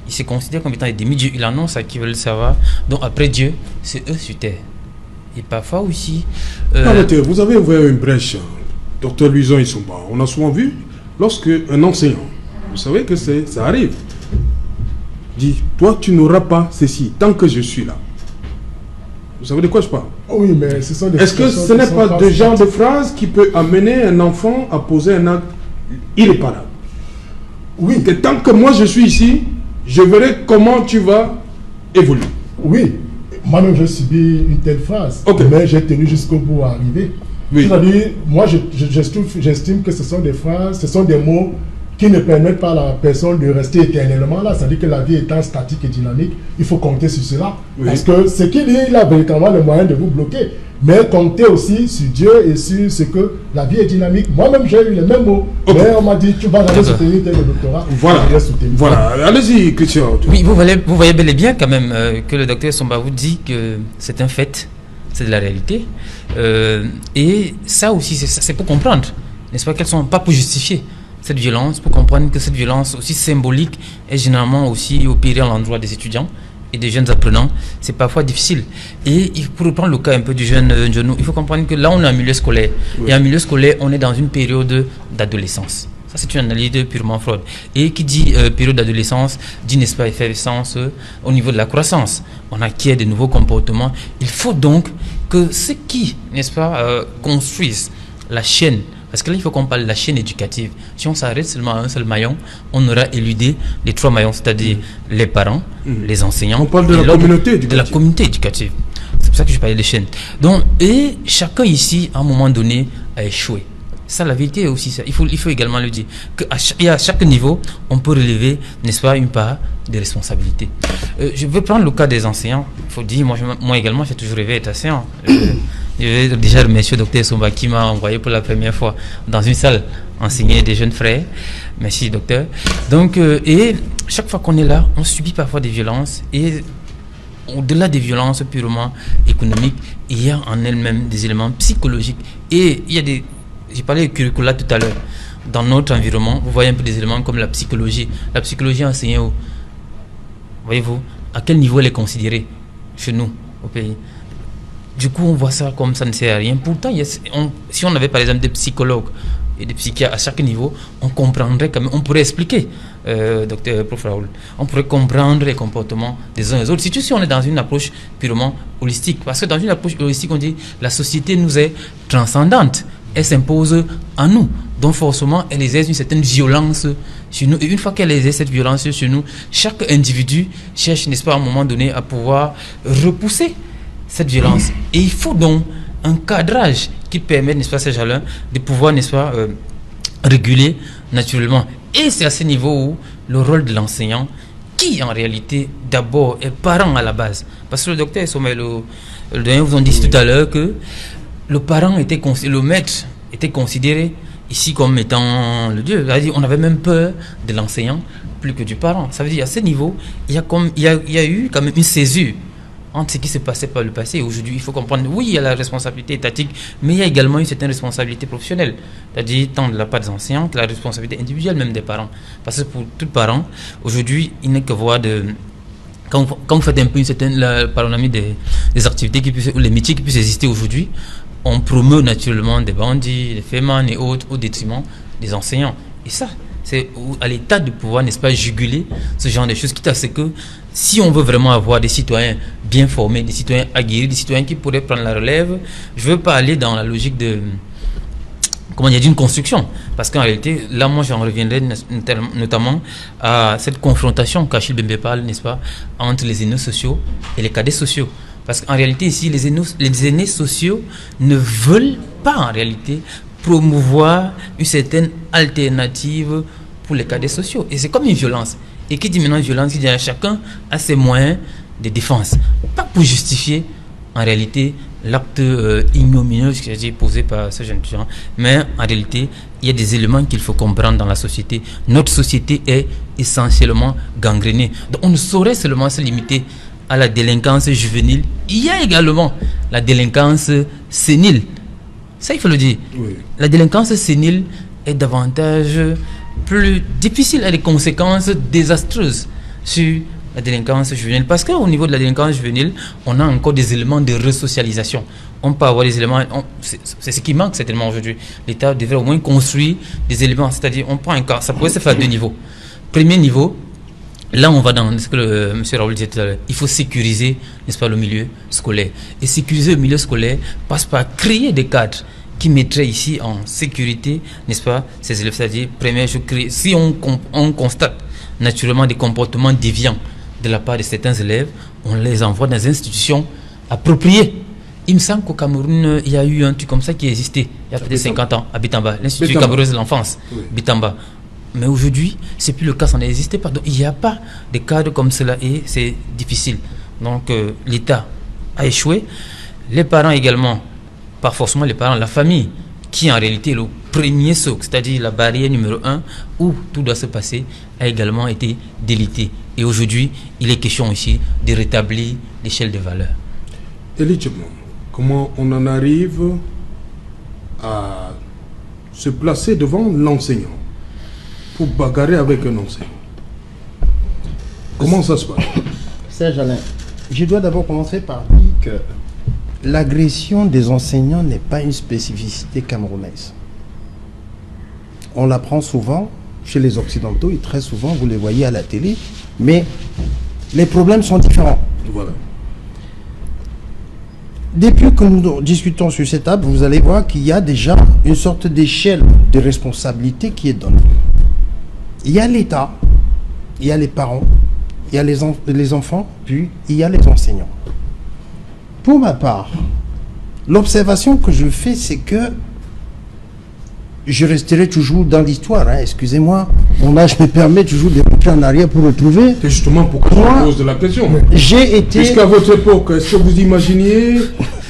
Speaker 2: Ils se considèrent comme étant des demi-dieux. Ils annoncent à qui veulent le savoir. Donc après Dieu, c'est eux sur terre. Et parfois aussi...
Speaker 1: Arrêtez, vous avez ouvert une brèche, docteur Luison Isomba. On a souvent vu, lorsque un enseignant, vous savez que ça arrive, dit, toi tu n'auras pas ceci tant que je suis là. Vous savez de quoi je parle?
Speaker 3: Oui, mais ce sont des...
Speaker 1: Est-ce que ce n'est pas de genre de phrase qui peut amener un enfant à poser un acte irréparable?
Speaker 3: Oui.
Speaker 1: Que tant que moi je suis ici, je verrai comment tu vas évoluer.
Speaker 3: Oui. Moi-même, j'ai subi une telle phrase, mais j'ai tenu jusqu'au bout à arriver.
Speaker 1: Oui.
Speaker 3: C'est-à-dire, moi, j'estime que ce sont des phrases, ce sont des mots qui ne permettent pas à la personne de rester éternellement là. C'est-à-dire que la vie étant statique et dynamique, il faut compter sur cela. Oui. Parce que ce qu'il dit, il a véritablement le moyen de vous bloquer. Mais comptez aussi sur Dieu et sur ce que la vie est dynamique. Moi-même, j'ai eu les mêmes mots. Mais on m'a dit, tu vas aller soutenir tel doctorat.
Speaker 1: Voilà. Allez-y, Christian.
Speaker 2: Oui, vous voyez bel et bien quand même que le docteur Somba vous dit que c'est un fait, c'est de la réalité. Et ça aussi, c'est pour comprendre, n'est-ce pas, qu'elles ne sont pas pour justifier cette violence, pour comprendre que cette violence aussi symbolique est généralement aussi opérée à l'endroit des étudiants et des jeunes apprenants. C'est parfois difficile. Et pour reprendre le cas un peu du jeune Njonou, il faut comprendre que là on est en milieu scolaire. Oui. Et en milieu scolaire, on est dans une période d'adolescence. Ça, c'est une analyse purement fraude. Et qui dit période d'adolescence, dit, n'est-ce pas, effervescence au niveau de la croissance. On acquiert de nouveaux comportements. Il faut donc que ceux qui, n'est-ce pas, construisent la chaîne, parce que là, il faut qu'on parle de la chaîne éducative. Si on s'arrête seulement à un seul maillon, on aura éludé les trois maillons, c'est-à-dire les parents, les enseignants.
Speaker 1: On parle de la communauté éducative.
Speaker 2: De la communauté éducative. C'est pour ça que je parlais des chaînes. Donc, et chacun ici, à un moment donné, a échoué. Ça, la vérité est aussi ça. Il faut également le dire. À chaque niveau, on peut relever, n'est-ce pas, une part de responsabilité. Je veux prendre le cas des enseignants. Il faut dire, moi également, j'ai toujours rêvé d'être enseignant. Je vais déjà remercier le docteur Somba qui m'a envoyé pour la première fois dans une salle enseigner des jeunes frères. Merci, docteur. Donc, et chaque fois qu'on est là, on subit parfois des violences. Et au-delà des violences purement économiques, il y a en elle-même des éléments psychologiques. Et il y a des... J'ai parlé de curricula tout à l'heure. Dans notre environnement, vous voyez un peu des éléments comme la psychologie. La psychologie enseignée où? Voyez-vous, à quel niveau elle est considérée chez nous, au pays? Du coup, on voit ça comme ça ne sert à rien. Pourtant, si on avait par exemple des psychologues et des psychiatres à chaque niveau, on comprendrait quand même, on pourrait expliquer, docteur Prof Raoul, on pourrait comprendre les comportements des uns et des autres. Surtout si on est dans une approche purement holistique. Parce que dans une approche holistique, on dit la société nous est transcendante. Elle s'impose à nous. Donc forcément, elle exerce une certaine violence sur nous. Et une fois qu'elle exerce cette violence sur nous, chaque individu cherche, n'est-ce pas, à un moment donné, à pouvoir repousser cette violence. Et il faut donc un cadrage qui permet, n'est-ce pas, ces gens-là, de pouvoir, n'est-ce pas, réguler naturellement. Et c'est à ce niveau où le rôle de l'enseignant, qui en réalité d'abord est parent à la base, parce que le docteur Sommet, le doyen vous ont dit tout à l'heure que le parent était le maître était considéré ici comme étant le Dieu. C'est-à-dire, on avait même peur de l'enseignant plus que du parent. Ça veut dire à ce niveau, il y a eu quand même une césure entre ce qui s'est passé par le passé. Aujourd'hui, il faut comprendre, oui, il y a la responsabilité étatique, mais il y a également une certaine responsabilité professionnelle. C'est-à-dire, tant de la part des enseignants que la responsabilité individuelle même des parents. Parce que pour tout parent, aujourd'hui, il n'est que voir de... Quand vous faites un peu une certaine paronomie des activités ou les métiers qui puissent exister aujourd'hui, on promeut naturellement des bandits, des fémans et autres au détriment des enseignants. Et ça, c'est à l'État de pouvoir, n'est-ce pas, juguler ce genre de choses, quitte à ce que si on veut vraiment avoir des citoyens bien formés, des citoyens aguerris, des citoyens qui pourraient prendre la relève, je ne veux pas aller dans la logique de... Comment dire, d'une construction. Parce qu'en réalité, là, moi, j'en reviendrai notamment à cette confrontation qu'Achille Bembe parle, n'est-ce pas, entre les aînés sociaux et les cadets sociaux. Parce qu'en réalité, ici, les aînés sociaux ne veulent pas, en réalité, promouvoir une certaine alternative pour les cadets sociaux. Et c'est comme une violence. Et qui dit maintenant violence, qui dit à chacun a ses moyens de défense. Pas pour justifier, en réalité, l'acte ignominieux qui a été posé par ce jeune gens, mais en réalité, il y a des éléments qu'il faut comprendre dans la société. Notre société est essentiellement gangrénée. Donc on ne saurait seulement se limiter à la délinquance juvénile. Il y a également la délinquance sénile. Ça, il faut le dire. Oui. La délinquance sénile est davantage plus difficile, à des conséquences désastreuses sur la délinquance juvénile. Parce qu'au niveau de la délinquance juvénile, on a encore des éléments de resocialisation. On peut avoir des éléments... C'est ce qui manque certainement aujourd'hui. L'État devrait au moins construire des éléments. C'est-à-dire, on prend un cas. Ça pourrait se faire à deux niveaux. Premier niveau, là on va dans ce que M. Raoul disait tout à l'heure. Il faut sécuriser, n'est-ce pas, le milieu scolaire. Et sécuriser le milieu scolaire passe par créer des cadres qui mettraient ici en sécurité, n'est-ce pas, ces élèves. C'est-à-dire, première chose, si on constate naturellement des comportements déviants de la part de certains élèves, on les envoie dans des institutions appropriées. Il me semble qu'au Cameroun, il y a eu un truc comme ça qui existait il y a peut-être 50 ans, à Bitamba, l'Institut camerounais de l'enfance, oui. Bitamba. Mais aujourd'hui, c'est plus le cas, ça n'existait pas. Donc il n'y a pas de cadre comme cela et c'est difficile. Donc l'État a échoué. Les parents également, pas forcément les parents, la famille, qui en réalité est le premier socle, c'est-à-dire la barrière numéro 1 où tout doit se passer, a également été délitée. Et aujourd'hui, il est question ici de rétablir l'échelle de valeur.
Speaker 1: Élitement, comment on en arrive à se placer devant l'enseignant pour bagarrer avec un enseignant? Comment ça se passe?
Speaker 4: Serge Alain, je dois d'abord commencer par dire que l'agression des enseignants n'est pas une spécificité camerounaise. On l'apprend souvent chez les Occidentaux et très souvent vous les voyez à la télé, mais les problèmes sont différents.
Speaker 1: Voilà.
Speaker 4: Depuis que nous discutons sur cette table, vous allez voir qu'il y a déjà une sorte d'échelle de responsabilité qui est donnée. Il y a l'État, il y a les parents, il y a les enfants, puis il y a les enseignants. Pour ma part, l'observation que je fais, c'est que je resterai toujours dans l'histoire. Hein, excusez-moi, mon âge me permet toujours de rentrer en arrière pour retrouver.
Speaker 1: C'est justement pourquoi je pose la question.
Speaker 4: J'ai été...
Speaker 1: Puisqu'à votre époque, est-ce que vous imaginiez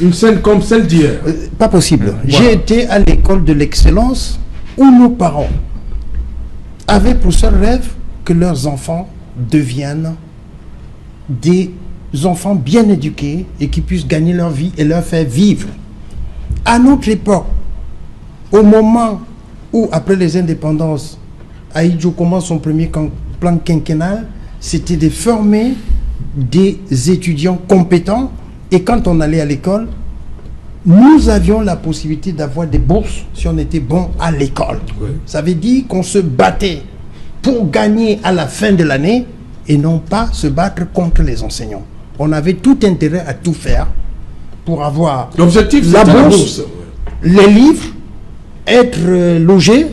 Speaker 1: une scène comme celle d'hier?
Speaker 4: Pas possible.
Speaker 1: Voilà.
Speaker 4: J'ai été à l'école de l'excellence où nos parents avaient pour seul rêve que leurs enfants deviennent des enfants bien éduqués et qui puissent gagner leur vie et leur faire vivre. À notre époque, au moment où, après les indépendances, Ahidjo commence son premier plan quinquennal, c'était de former des étudiants compétents. Et quand on allait à l'école, nous avions la possibilité d'avoir des bourses si on était bon à l'école. Oui. Ça veut dire qu'on se battait pour gagner à la fin de l'année et non pas se battre contre les enseignants. On avait tout intérêt à tout faire pour avoir
Speaker 1: l'objectif,
Speaker 4: la bourse, les livres, être logé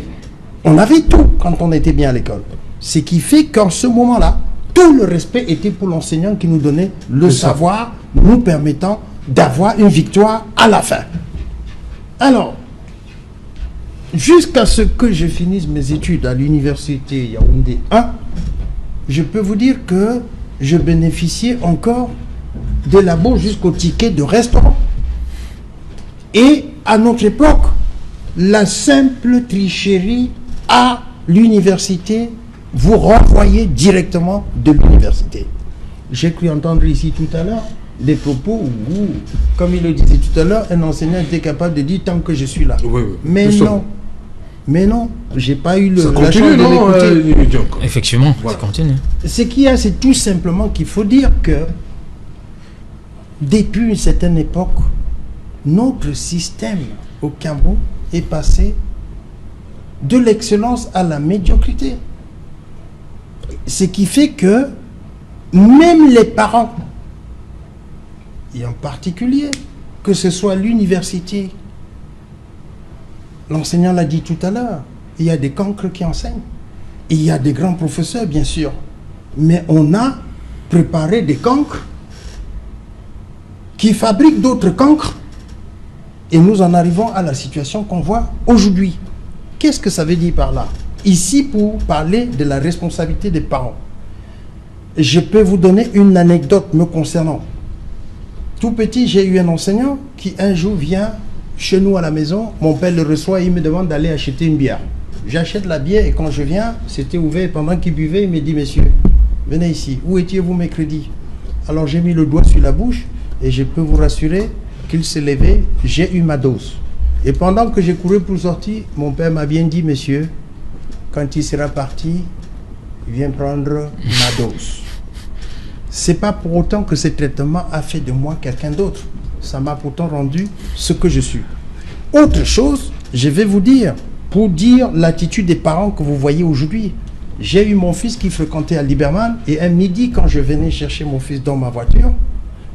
Speaker 4: On avait tout quand on était bien à l'école. Ce qui fait qu'en ce moment-là, tout le respect était pour l'enseignant qui nous donnait le savoir, nous permettant d'avoir une victoire à la fin. Alors, jusqu'à ce que je finisse mes études à l'université Yaoundé 1, je peux vous dire que je bénéficiais encore des labos jusqu'au ticket de restaurant. Et à notre époque, la simple tricherie à l'université vous renvoyait directement de l'université. J'ai cru entendre ici tout à l'heure des propos où, comme il le disait tout à l'heure, un enseignant était capable de dire tant que je suis là.
Speaker 1: Oui,
Speaker 4: Mais non, j'ai pas eu la chance
Speaker 1: continue,
Speaker 4: de l'écouter.
Speaker 2: Effectivement,
Speaker 1: voilà.
Speaker 2: ça continue.
Speaker 4: Ce qu'il y a, c'est tout simplement qu'il faut dire que depuis une certaine époque, notre système au Cameroun est passé de l'excellence à la médiocrité. Ce qui fait que même les parents, et en particulier, que ce soit l'université, l'enseignant l'a dit tout à l'heure, il y a des cancres qui enseignent. Il y a des grands professeurs, bien sûr. Mais on a préparé des cancres qui fabriquent d'autres cancres. Et nous en arrivons à la situation qu'on voit aujourd'hui. Qu'est-ce que ça veut dire par là? Ici, pour parler de la responsabilité des parents, je peux vous donner une anecdote me concernant. Tout petit, j'ai eu un enseignant qui un jour vient chez nous à la maison. Mon père le reçoit et il me demande d'aller acheter une bière. J'achète la bière et quand je viens, c'était ouvert. Pendant qu'il buvait, il me dit: monsieur, venez ici. Où étiez-vous mercredi? Alors j'ai mis le doigt sur la bouche et je peux vous rassurer qu'il s'est levé. J'ai eu ma dose. Et pendant que j'ai couru pour sortir, mon père m'a bien dit: monsieur, quand il sera parti, il vient prendre ma dose. C'est pas pour autant que ce traitement a fait de moi quelqu'un d'autre. Ça m'a pourtant rendu ce que je suis. Autre chose, je vais vous dire, pour dire l'attitude des parents que vous voyez aujourd'hui. J'ai eu mon fils qui fréquentait à Liberman et un midi, quand je venais chercher mon fils dans ma voiture,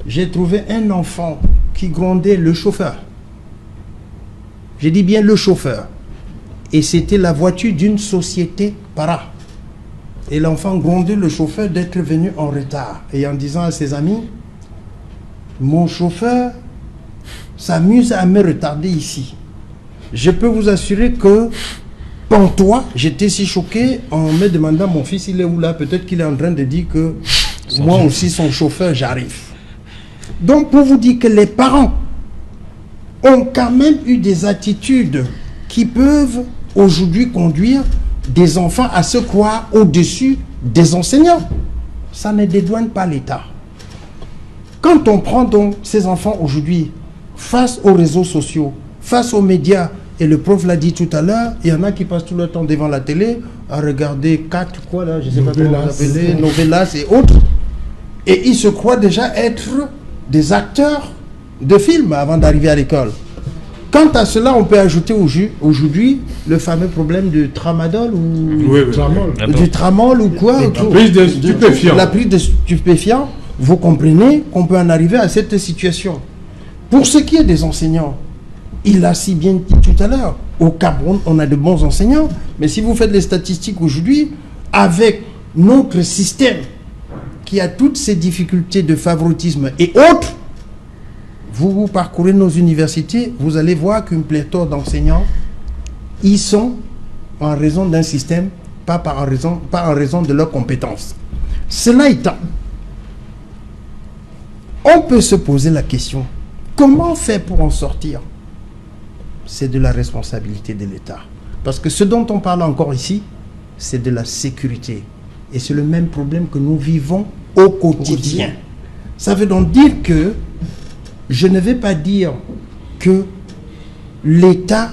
Speaker 4: j'ai trouvé un enfant qui grondait le chauffeur. J'ai dit bien le chauffeur. Et c'était la voiture d'une société para. Et l'enfant grondait le chauffeur d'être venu en retard. Et en disant à ses amis: mon chauffeur s'amuse à me retarder ici. Je peux vous assurer que, pantois, j'étais si choqué en me demandant: mon fils, il est où là? Peut-être qu'il est en train de dire que moi aussi, son chauffeur, j'arrive. Donc, pour vous dire que les parents ont quand même eu des attitudes qui peuvent aujourd'hui conduire des enfants à se croire au-dessus des enseignants. Ça ne dédouane pas l'État. Quand on prend donc ces enfants aujourd'hui face aux réseaux sociaux, face aux médias, et le prof l'a dit tout à l'heure, il y en a qui passent tout le temps devant la télé à regarder je sais pas comment vous appelez, novelas et autres, et ils se croient déjà être des acteurs de films avant d'arriver à l'école. Quant à cela, on peut ajouter aujourd'hui le fameux problème du tramadol ou du tramol ou quoi.
Speaker 1: La prise de stupéfiants.
Speaker 4: La prise de stupéfiants. Vous comprenez qu'on peut en arriver à cette situation. Pour ce qui est des enseignants, il l'a si bien dit tout à l'heure, au Cameroun, on a de bons enseignants, mais si vous faites les statistiques aujourd'hui, avec notre système qui a toutes ces difficultés de favoritisme et autres, vous parcourez nos universités, vous allez voir qu'une pléthore d'enseignants, ils sont en raison d'un système, pas en raison de leurs compétences. Cela étant, on peut se poser la question, comment faire pour en sortir? C'est de la responsabilité de l'État. Parce que ce dont on parle encore ici, c'est de la sécurité. Et c'est le même problème que nous vivons au quotidien. Ça veut donc dire que je ne vais pas dire que l'État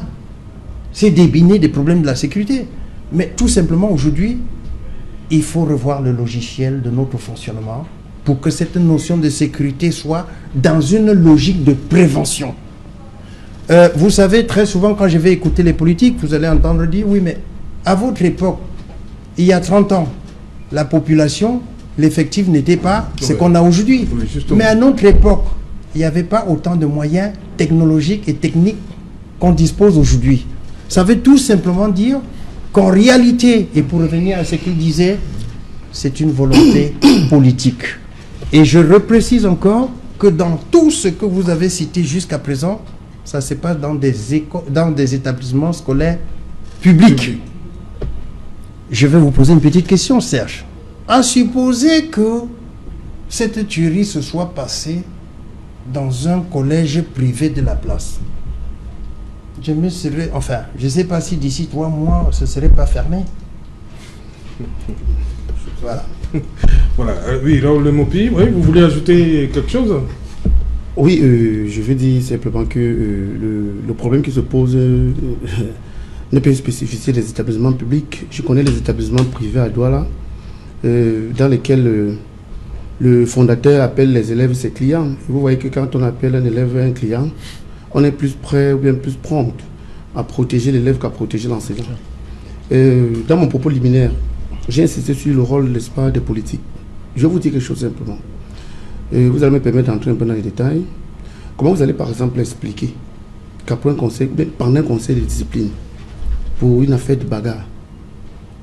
Speaker 4: s'est débiné des problèmes de la sécurité. Mais tout simplement, aujourd'hui, il faut revoir le logiciel de notre fonctionnement pour que cette notion de sécurité soit dans une logique de prévention. Vous savez, très souvent, quand je vais écouter les politiques, vous allez entendre dire: oui, mais à votre époque, il y a 30 ans, la population, l'effectif n'était pas ce qu'on a aujourd'hui. Oui, mais à notre époque, il n'y avait pas autant de moyens technologiques et techniques qu'on dispose aujourd'hui. Ça veut tout simplement dire qu'en réalité, et pour revenir à ce qu'il disait, c'est une volonté politique. Et je reprécise encore que dans tout ce que vous avez cité jusqu'à présent, ça se passe dans des établissements scolaires publics. Je vais vous poser une petite question, Serge. À supposer que cette tuerie se soit passée dans un collège privé de la place, je me serais, enfin, je ne sais pas si d'ici 3 mois, ce ne serait pas fermé. Voilà.
Speaker 1: Voilà. Oui, Raoul Lemopi, oui, vous voulez ajouter quelque chose?
Speaker 5: Oui, je veux dire simplement que le problème qui se pose ne peut spécifier les établissements publics. Je connais les établissements privés à Douala, dans lesquels le fondateur appelle les élèves ses clients. Vous voyez que quand on appelle un élève un client, on est plus prêt ou bien plus prompt à protéger l'élève qu'à protéger l'enseignant. Dans mon propos liminaire, j'ai insisté sur le rôle, n'est-ce pas, des politiques. Je vais vous dire quelque chose simplement. Vous allez me permettre d'entrer un peu dans les détails. Comment vous allez par exemple expliquer qu'après un conseil, pendant un conseil de discipline, pour une affaire de bagarre,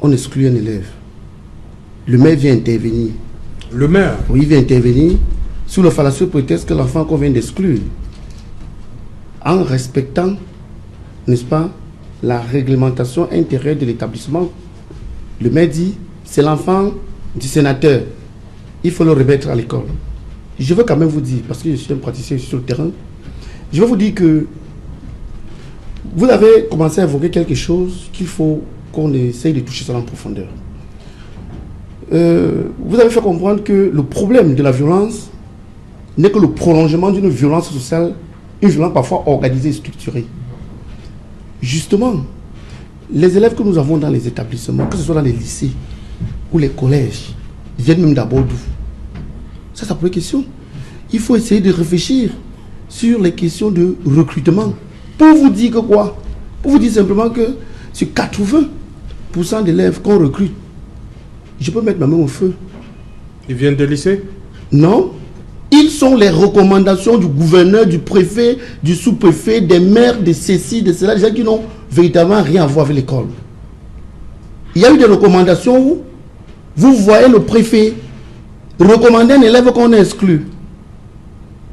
Speaker 5: on exclut un élève. Le maire vient intervenir.
Speaker 1: Le maire?
Speaker 5: Oui, il vient intervenir sous le fallacieux prétexte que l'enfant qu'on vient d'exclure, en respectant, n'est-ce pas, la réglementation intérieure de l'établissement. Le maire dit, c'est l'enfant du sénateur, il faut le remettre à l'école. Je veux quand même vous dire, parce que je suis un praticien sur le terrain, je veux vous dire que vous avez commencé à évoquer quelque chose qu'il faut qu'on essaye de toucher ça en profondeur. Vous avez fait comprendre que le problème de la violence n'est que le prolongement d'une violence sociale, une violence parfois organisée et structurée. Justement, les élèves que nous avons dans les établissements, que ce soit dans les lycées ou les collèges, viennent même d'abord d'où? Ça, c'est la première question. Il faut essayer de réfléchir sur les questions de recrutement. Pour vous dire que quoi? Pour vous dire simplement que sur 80% d'élèves qu'on recrute, je peux mettre ma main au feu.
Speaker 1: Ils viennent des lycées?
Speaker 5: Non. Ils sont les recommandations du gouverneur, du préfet, du sous-préfet, des maires, de ceci, de cela, des gens qui n'ont véritablement rien à voir avec l'école. Il y a eu des recommandations où vous voyez le préfet recommander un élève qu'on a exclu.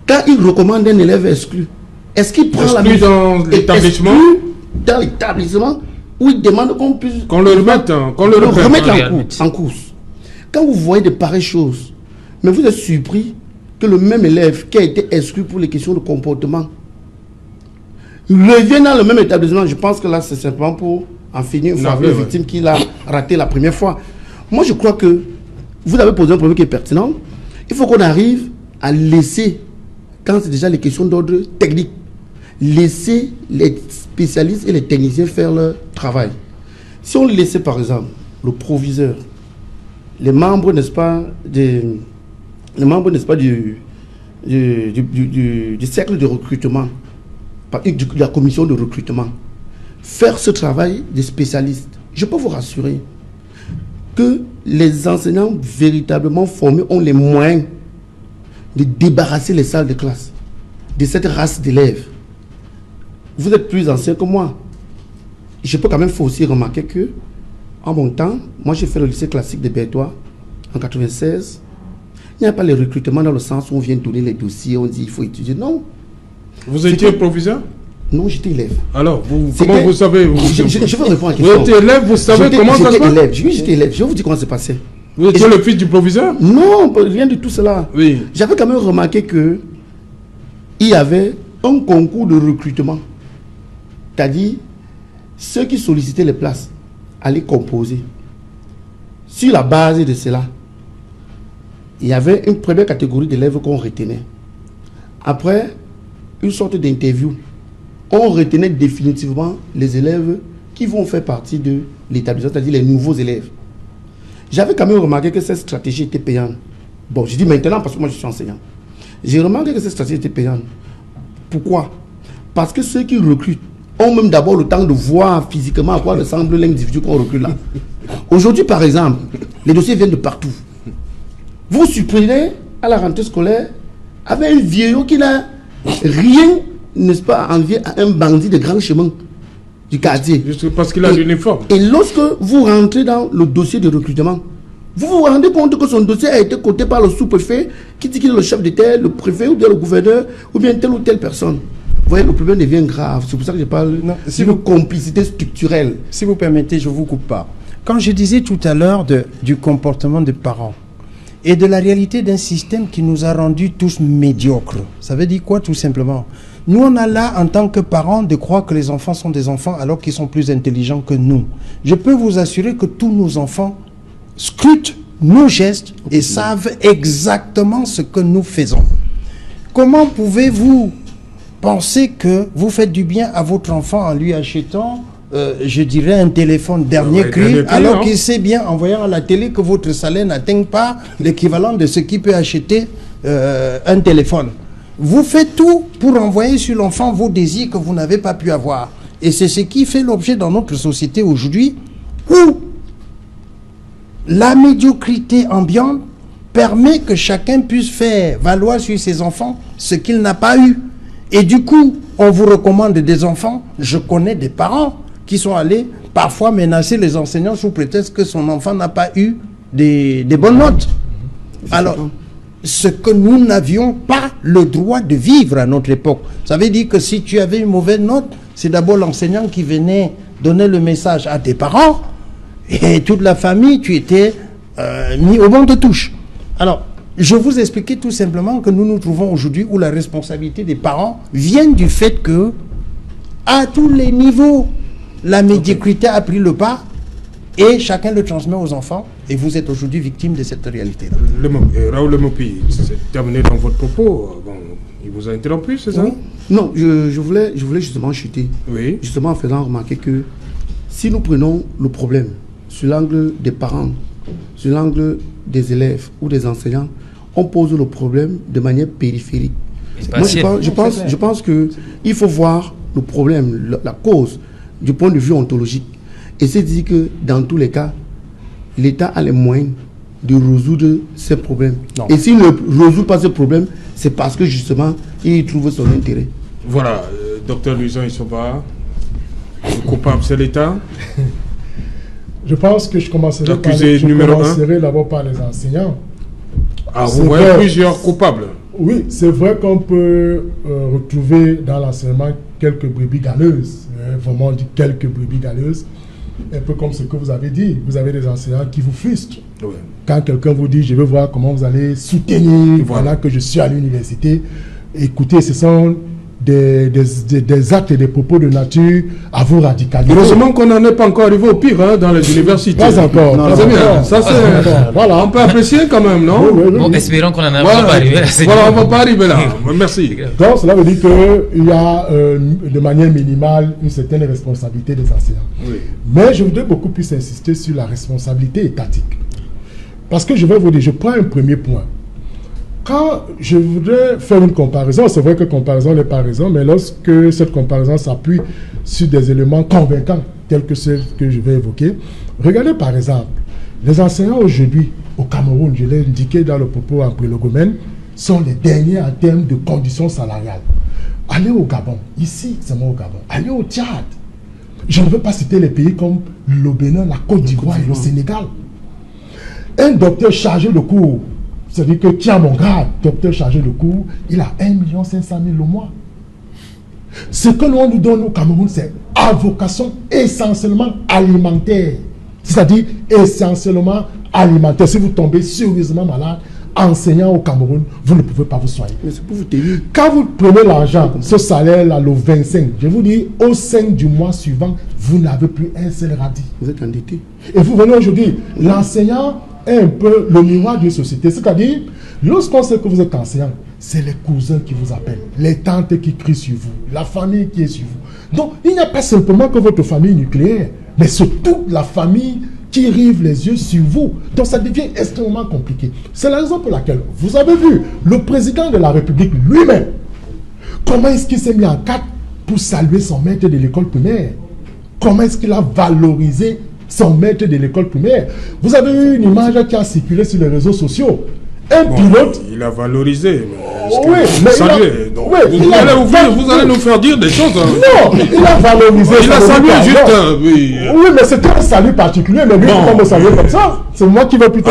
Speaker 5: Quand il recommande un élève exclu, est-ce qu'il prend la mesure
Speaker 1: dans l'établissement?
Speaker 5: Dans l'établissement où il demande qu'on puisse...
Speaker 1: Qu'on le remette,
Speaker 5: en course. Quand vous voyez de pareilles choses, mais vous êtes surpris que le même élève qui a été exclu pour les questions de comportement revient dans le même établissement. Je pense que là, c'est simplement pour en finir une fois avec la victime qu'il a raté la première fois. Moi, je crois que vous avez posé un problème qui est pertinent. Il faut qu'on arrive à laisser, quand c'est déjà les questions d'ordre technique, laisser les spécialistes et les techniciens faire leur travail. Si on laissait par exemple le proviseur, les membres, n'est-ce pas, du cercle de recrutement, de la commission de recrutement, faire ce travail des spécialistes, je peux vous rassurer que les enseignants véritablement formés ont les moyens de débarrasser les salles de classe de cette race d'élèves. Vous êtes plus ancien que moi. Je peux quand même aussi remarquer que, en mon temps, moi j'ai fait le lycée classique de Bertois en 96. Il n'y a pas le recrutement dans le sens où on vient donner les dossiers, on dit il faut étudier. Non.
Speaker 1: Vous étiez proviseur?
Speaker 5: Non, j'étais élève.
Speaker 1: Alors, comment vous savez
Speaker 5: je veux répondre à la question.
Speaker 1: Vous étiez élève, vous savez comment ça se passe?
Speaker 5: J'étais élève. Je vais vous dire comment ça s'est passé.
Speaker 1: Vous étiez le fils du proviseur?
Speaker 5: Non, rien de tout cela.
Speaker 1: Oui.
Speaker 5: J'avais quand même remarqué que il y avait un concours de recrutement. C'est-à-dire, ceux qui sollicitaient les places allaient composer. Sur la base de cela, il y avait une première catégorie d'élèves qu'on retenait. Après, une sorte d'interview, on retenait définitivement les élèves qui vont faire partie de l'établissement, c'est-à-dire les nouveaux élèves. J'avais quand même remarqué que cette stratégie était payante. Bon, je dis maintenant parce que moi je suis enseignant. J'ai remarqué que cette stratégie était payante. Pourquoi? Parce que ceux qui recrutent ont même d'abord le temps de voir physiquement à quoi ressemble l'individu qu'on recrute là. Aujourd'hui, par exemple, les dossiers viennent de partout. Vous surprenez à la rentrée scolaire avec un vieillot qui n'a rien, n'est-ce pas, envié à un bandit de grand chemin. du quartier.
Speaker 1: Juste parce qu'il a l'uniforme.
Speaker 5: Et lorsque vous rentrez dans le dossier de recrutement, vous vous rendez compte que son dossier a été coté par le sous-préfet qui dit qu'il est le chef d'État, le préfet ou bien le gouverneur ou bien telle ou telle personne. Vous voyez, le problème devient grave. C'est pour ça que je parle de complicité structurelle.
Speaker 4: Si vous permettez, je ne vous coupe pas. Quand je disais tout à l'heure du comportement des parents et de la réalité d'un système qui nous a rendus tous médiocres, ça veut dire quoi tout simplement? Nous, on a là, en tant que parents, de croire que les enfants sont des enfants alors qu'ils sont plus intelligents que nous. Je peux vous assurer que tous nos enfants scrutent nos gestes et savent exactement ce que nous faisons. Comment pouvez-vous penser que vous faites du bien à votre enfant en lui achetant, je dirais, un téléphone dernier cri, alors qu'il sait bien, en voyant à la télé, que votre salaire n'atteint pas l'équivalent de ce qu'il peut acheter un téléphone? Vous faites tout pour envoyer sur l'enfant vos désirs que vous n'avez pas pu avoir. Et c'est ce qui fait l'objet dans notre société aujourd'hui, où la médiocrité ambiante permet que chacun puisse faire valoir sur ses enfants ce qu'il n'a pas eu. Et du coup, on vous recommande des enfants. Je connais des parents qui sont allés parfois menacer les enseignants sous prétexte que son enfant n'a pas eu des bonnes notes. Alors, ce que nous n'avions pas le droit de vivre à notre époque. Ça veut dire que si tu avais une mauvaise note, c'est d'abord l'enseignant qui venait donner le message à tes parents et toute la famille, tu étais mis au banc de touche. Alors, je vous expliquais tout simplement que nous nous trouvons aujourd'hui où la responsabilité des parents vient du fait que, à tous les niveaux, la médiocrité a pris le pas et chacun le transmet aux enfants. Et vous êtes aujourd'hui victime de cette réalité-là.
Speaker 1: Raoul Lemopi, c'est terminé dans votre propos. Bon, il vous a interrompu, c'est ça?
Speaker 5: Oui. Non, je voulais justement chuter.
Speaker 1: Oui.
Speaker 5: Justement en faisant remarquer que si nous prenons le problème sur l'angle des parents, sur l'angle des élèves ou des enseignants, on pose le problème de manière périphérique. Moi, je pense qu'il faut voir le problème, la cause, du point de vue ontologique. Et c'est dit que dans tous les cas, l'État a les moyens de résoudre ces problèmes. Non. Et s'il ne résout pas ces problèmes, c'est parce que justement, il trouve son intérêt.
Speaker 1: Voilà, docteur Louison Issoba, le coupable, c'est l'État.
Speaker 3: Je pense que je commencerai d'abord par les enseignants.
Speaker 1: Ah, vous voyez plusieurs coupables.
Speaker 3: Oui, c'est vrai qu'on peut retrouver dans l'enseignement quelques brebis galeuses. Vraiment dit quelques brebis galeuses. Un peu comme ce que vous avez dit. Vous avez des enseignants qui vous frustrent. Oui. Quand quelqu'un vous dit, je veux voir comment vous allez soutenir pendant que je suis à l'université. Écoutez, ce sont des actes et des propos de nature à vous radicaliser.
Speaker 1: Heureusement qu'on n'en est pas encore arrivé au pire dans les universités.
Speaker 3: Pas encore.
Speaker 1: C'est bien. Ça, voilà. On peut apprécier quand même, non?
Speaker 2: Oui. Bon, espérons qu'on n'en va pas arriver là.
Speaker 1: Voilà, on ne va pas arriver là. Merci.
Speaker 3: Donc, cela veut dire qu'il y a de manière minimale une certaine responsabilité des enseignants. Oui. Mais je voudrais beaucoup plus insister sur la responsabilité étatique. Parce que je vais vous dire, je prends un premier point. Quand je voudrais faire une comparaison, c'est vrai que comparaison n'est pas raison, mais lorsque cette comparaison s'appuie sur des éléments convaincants, tels que ceux que je vais évoquer, regardez par exemple, les enseignants aujourd'hui au Cameroun, je l'ai indiqué dans le propos en prélogomène, sont les derniers en termes de conditions salariales. Allez au Gabon, ici c'est moi au Gabon, allez au Tchad. Je ne veux pas citer les pays comme le Bénin, la Côte d'Ivoire et le Sénégal. Un docteur chargé de cours, c'est-à-dire que qui a mon grade, docteur chargé de cours, il a 1 500 000 le mois. Ce que nous donnons au Cameroun, c'est à vocation essentiellement alimentaire. C'est-à-dire essentiellement alimentaire. Si vous tombez sérieusement malade, enseignant au Cameroun, vous ne pouvez pas vous soigner.
Speaker 5: Mais c'est pour vous tenir.
Speaker 3: Quand vous prenez l'argent, ce salaire-là, le 25, je vous dis, au 5 du mois suivant, vous n'avez plus un seul radis.
Speaker 5: Vous êtes endetté.
Speaker 3: Et vous venez aujourd'hui, l'enseignant est un peu le miroir d'une société. C'est-à-dire, lorsqu'on sait que vous êtes enseignant, c'est les cousins qui vous appellent, les tantes qui crient sur vous, la famille qui est sur vous. Donc, il n'y a pas simplement que votre famille nucléaire, mais surtout la famille qui rive les yeux sur vous. Donc, ça devient extrêmement compliqué. C'est la raison pour laquelle, vous avez vu, le président de la République lui-même, comment est-ce qu'il s'est mis en quatre pour saluer son maître de l'école primaire? Comment est-ce qu'il a valorisé son maître de l'école primaire? Vous avez eu une image qui a circulé sur les réseaux sociaux. Un pilote...
Speaker 1: Il a valorisé.
Speaker 3: Oui, mais
Speaker 1: salué. Vous allez nous faire dire des choses.
Speaker 3: Non, il a valorisé.
Speaker 1: Il a salué juste.
Speaker 3: Oui, mais c'était un salut particulier, mais lui, comment me saluer comme ça? C'est moi qui vais plutôt...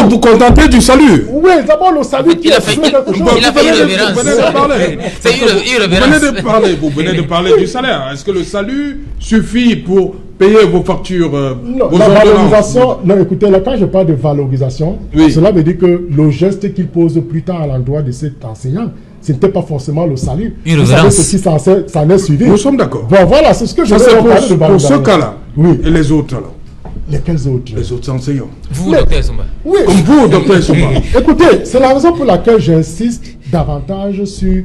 Speaker 1: vous contenter du salut?
Speaker 3: Oui, d'abord le salut.
Speaker 2: Il a fait une révérence.
Speaker 1: Vous venez de parler.
Speaker 2: C'est une révérence.
Speaker 1: Vous venez de parler du salaire. Est-ce que le salut suffit pour payer vos factures,
Speaker 3: non,
Speaker 1: vos
Speaker 3: la
Speaker 1: ordonnances?
Speaker 3: valorisation, non, écoutez, là, quand je parle de valorisation, cela veut dire que le geste qu'il pose plus tard à l'endroit de cet enseignant, ce n'était pas forcément le salut.
Speaker 2: Une
Speaker 3: Vous savez
Speaker 2: révérence.
Speaker 3: ce qui s'en est suivi.
Speaker 1: Nous sommes d'accord.
Speaker 3: Bon, voilà, c'est ce que je
Speaker 1: Ça,
Speaker 3: veux
Speaker 1: c'est pour ce cas-là.
Speaker 3: Oui.
Speaker 1: Et les autres, alors?
Speaker 3: Lesquels autres?
Speaker 1: Les autres enseignants.
Speaker 2: Vous, docteur Soumba.
Speaker 3: Oui.
Speaker 1: Comme vous, docteur Soumba.
Speaker 3: Écoutez, c'est la raison pour laquelle j'insiste davantage sur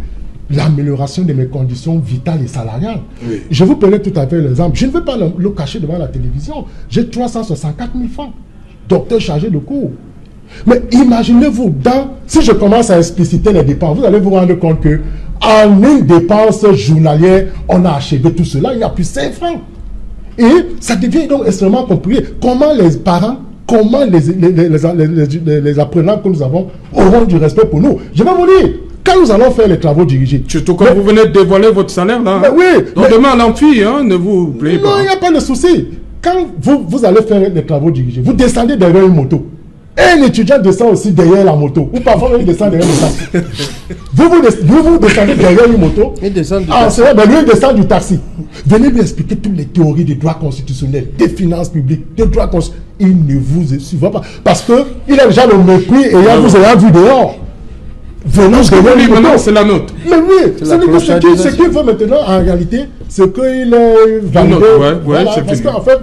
Speaker 3: l'amélioration de mes conditions vitales et salariales.
Speaker 1: Oui.
Speaker 3: Je vous prenais tout à fait l'exemple. Je ne veux pas le cacher devant la télévision. J'ai 364 000 francs. Docteur chargé de cours. Mais imaginez-vous, si je commence à expliciter les dépenses, vous allez vous rendre compte que en une dépense journalière, on a achevé tout cela, il n'y a plus 5 francs. Et ça devient donc extrêmement compliqué. Comment les parents, comment les apprenants que nous avons auront du respect pour nous? Je vais vous dire, quand nous allons faire les travaux dirigés...
Speaker 1: Surtout quand vous venez de dévoiler votre salaire, là.
Speaker 3: Mais oui.
Speaker 1: Donc demain à l'amphi, ne vous plaignez pas.
Speaker 3: Non, il n'y a pas de souci. Quand vous allez faire les travaux dirigés, vous descendez derrière une moto. Un étudiant descend aussi derrière la moto. Ou parfois, il descend derrière le taxi. vous descendez derrière une moto.
Speaker 4: Il descend du
Speaker 3: taxi. Lui, il descend du taxi. Venez lui expliquer toutes les théories des droits constitutionnels, des finances publiques, des droits constitutionnels. Il ne vous suivra pas. Parce qu'il a déjà le mépris et vous ayant vu dehors. Venons derrière une moto. C'est la note. Mais oui, ce qu'il veut maintenant, en réalité, c'est qu'il est validé. Voilà, parce qu'en fait,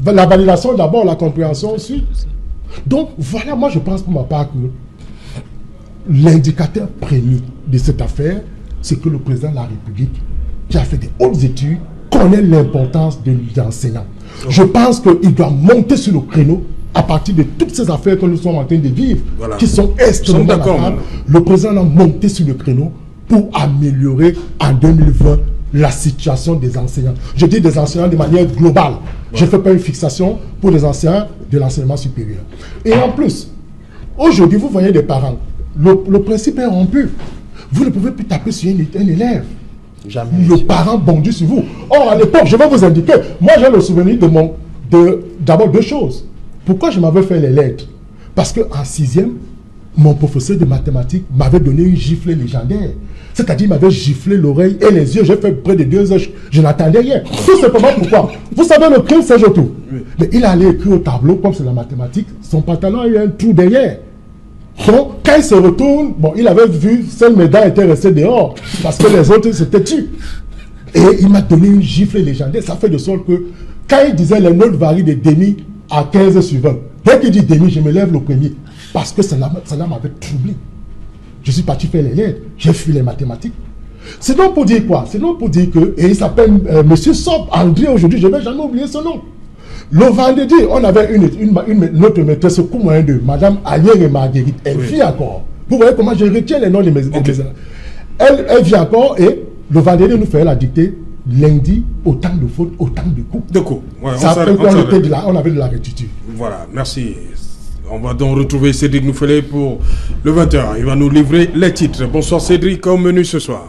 Speaker 3: la validation d'abord, la compréhension ensuite. Donc voilà, moi je pense pour ma part que l'indicateur premier de cette affaire, c'est que le président de la République, qui a fait des hautes études, connaît l'importance de l'enseignant. Je pense qu'il doit monter sur le créneau à partir de toutes ces affaires que nous sommes en train de vivre, qui sont extrêmement graves. Le président doit monter sur le créneau pour améliorer en 2020 la situation des enseignants. Je dis des enseignants de manière globale. Je ne fais pas une fixation pour les enseignants de l'enseignement supérieur. Et en plus, aujourd'hui, vous voyez des parents. Le principe est rompu. Vous ne pouvez plus taper sur un élève. Jamais. Le parent bondit sur vous. Or, à l'époque, je vais vous indiquer, moi j'ai le souvenir d'abord deux choses. Pourquoi je m'avais fait les lettres? Parce qu'en 6e, mon professeur de mathématiques m'avait donné une gifle légendaire. C'est-à-dire, il m'avait giflé l'oreille et les yeux. J'ai fait près de 2 heures. Je n'attendais rien. Tout simplement pourquoi? Vous savez, le crime, c'est tout. Mais il allait écrire au tableau, comme c'est la mathématique, son pantalon a eu un trou derrière. Donc, quand il se retourne, bon, il avait vu, seul mes dents étaient restées dehors, parce que les autres s'étaient tués. Et il m'a donné une gifle légendaire. Ça fait de sorte que, quand il disait les notes varient de demi à 15 sur 20, dès qu'il dit demi, je me lève le premier. Parce que cela m'avait troublé. Je suis parti faire les lettres, j'ai fui les mathématiques. C'est donc pour dire quoi? C'est donc pour dire que, et il s'appelle Monsieur Sob, André aujourd'hui, je ne vais jamais oublier ce nom. Le vendredi, on avait notre maîtresse coup moyen de Madame Alière et Marguerite. Elle vit encore. Vous voyez comment je retiens les noms des maisons. Elle vit encore et le vendredi, nous faisait la dictée. Lundi, autant de fautes, autant de coups.
Speaker 1: De coups. Ouais,
Speaker 3: ça fait on avait de la rectitude.
Speaker 1: Voilà, merci. On va donc retrouver Cédric Noufelé pour le 20h. Il va nous livrer les titres. Bonsoir Cédric, au menu ce soir.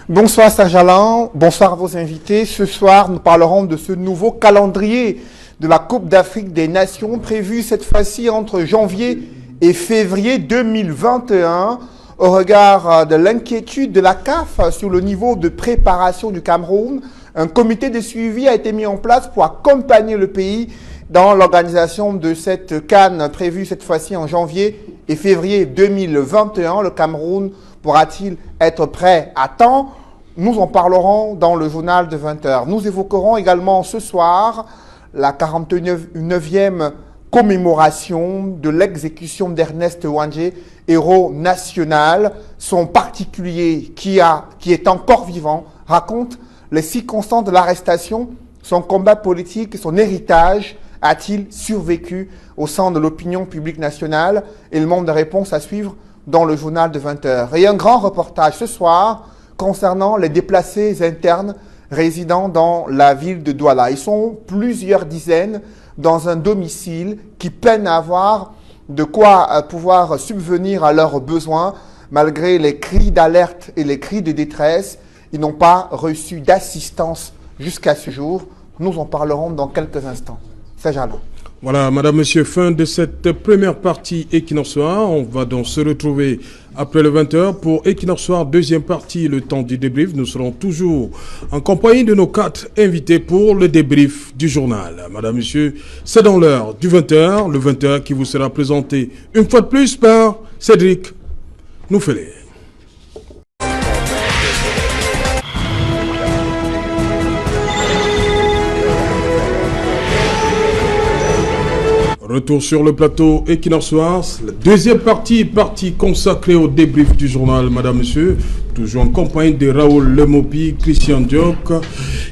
Speaker 6: Bonsoir Serge Alain, bonsoir à vos invités. Ce soir, nous parlerons de ce nouveau calendrier de la Coupe d'Afrique des Nations prévu cette fois-ci entre janvier et février 2021 au regard de l'inquiétude de la CAF sur le niveau de préparation du Cameroun. Un comité de suivi a été mis en place pour accompagner le pays dans l'organisation de cette CAN prévue cette fois-ci en janvier et février 2021. Le Cameroun pourra-t-il être prêt à temps? Nous en parlerons dans le journal de 20h. Nous évoquerons également ce soir la 49e commémoration de l'exécution d'Ernest Ouandjé, héros national. Son particulier, qui est encore vivant, raconte les circonstances de l'arrestation, son combat politique et son héritage. A-t-il survécu au sein de l'opinion publique nationale? Élément de réponse à suivre dans le journal de 20h. Et un grand reportage ce soir concernant les déplacés internes résidant dans la ville de Douala. Ils sont plusieurs dizaines dans un domicile qui peine à avoir de quoi pouvoir subvenir à leurs besoins. Malgré les cris d'alerte et les cris de détresse, ils n'ont pas reçu d'assistance jusqu'à ce jour. Nous en parlerons dans quelques instants. Serge Alain.
Speaker 1: Voilà, madame, monsieur, fin de cette première partie Equinox Soir. On va donc se retrouver après le 20h pour Equinox Soir, deuxième partie, le temps du débrief. Nous serons toujours en compagnie de nos 4 invités pour le débrief du journal. Madame, monsieur, c'est dans l'heure du 20h, le 20h qui vous sera présenté une fois de plus par Cédric Noufélé. Retour sur le plateau Equinox Soir, la deuxième partie consacrée au débrief du journal, madame, monsieur, toujours en compagnie de Raoul Lemopi, Christian Diok.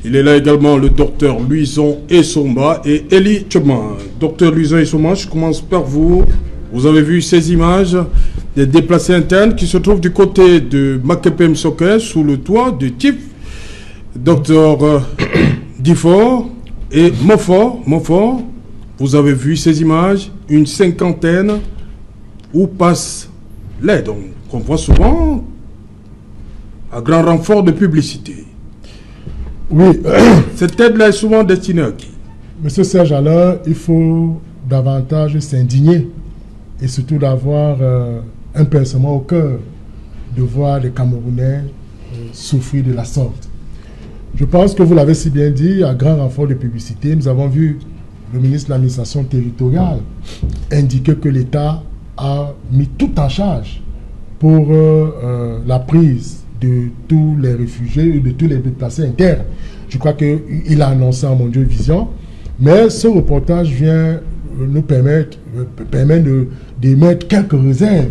Speaker 1: Il est là également le docteur Louison Essomba et Elie Tchoma. Docteur Louison Essomba, je commence par vous. Vous avez vu ces images des déplacés internes qui se trouvent du côté de Makepem Soke sous le toit de TIF. Docteur Difford et Montfort. Vous avez vu ces images, une cinquantaine où passe l'aide. On voit souvent à grand renfort de publicité.
Speaker 3: Oui.
Speaker 1: Cette aide-là est souvent destinée à qui?
Speaker 3: Monsieur Serge Alain, il faut davantage s'indigner et surtout d'avoir un pincement au cœur de voir les Camerounais souffrir de la sorte. Je pense que vous l'avez si bien dit, à grand renfort de publicité, nous avons vu le ministre de l'administration territoriale indiquait que l'État a mis tout en charge pour la prise de tous les réfugiés et de tous les déplacés internes. Je crois qu'il a annoncé en Mondial Vision, mais ce reportage vient nous permet d'émettre quelques réserves.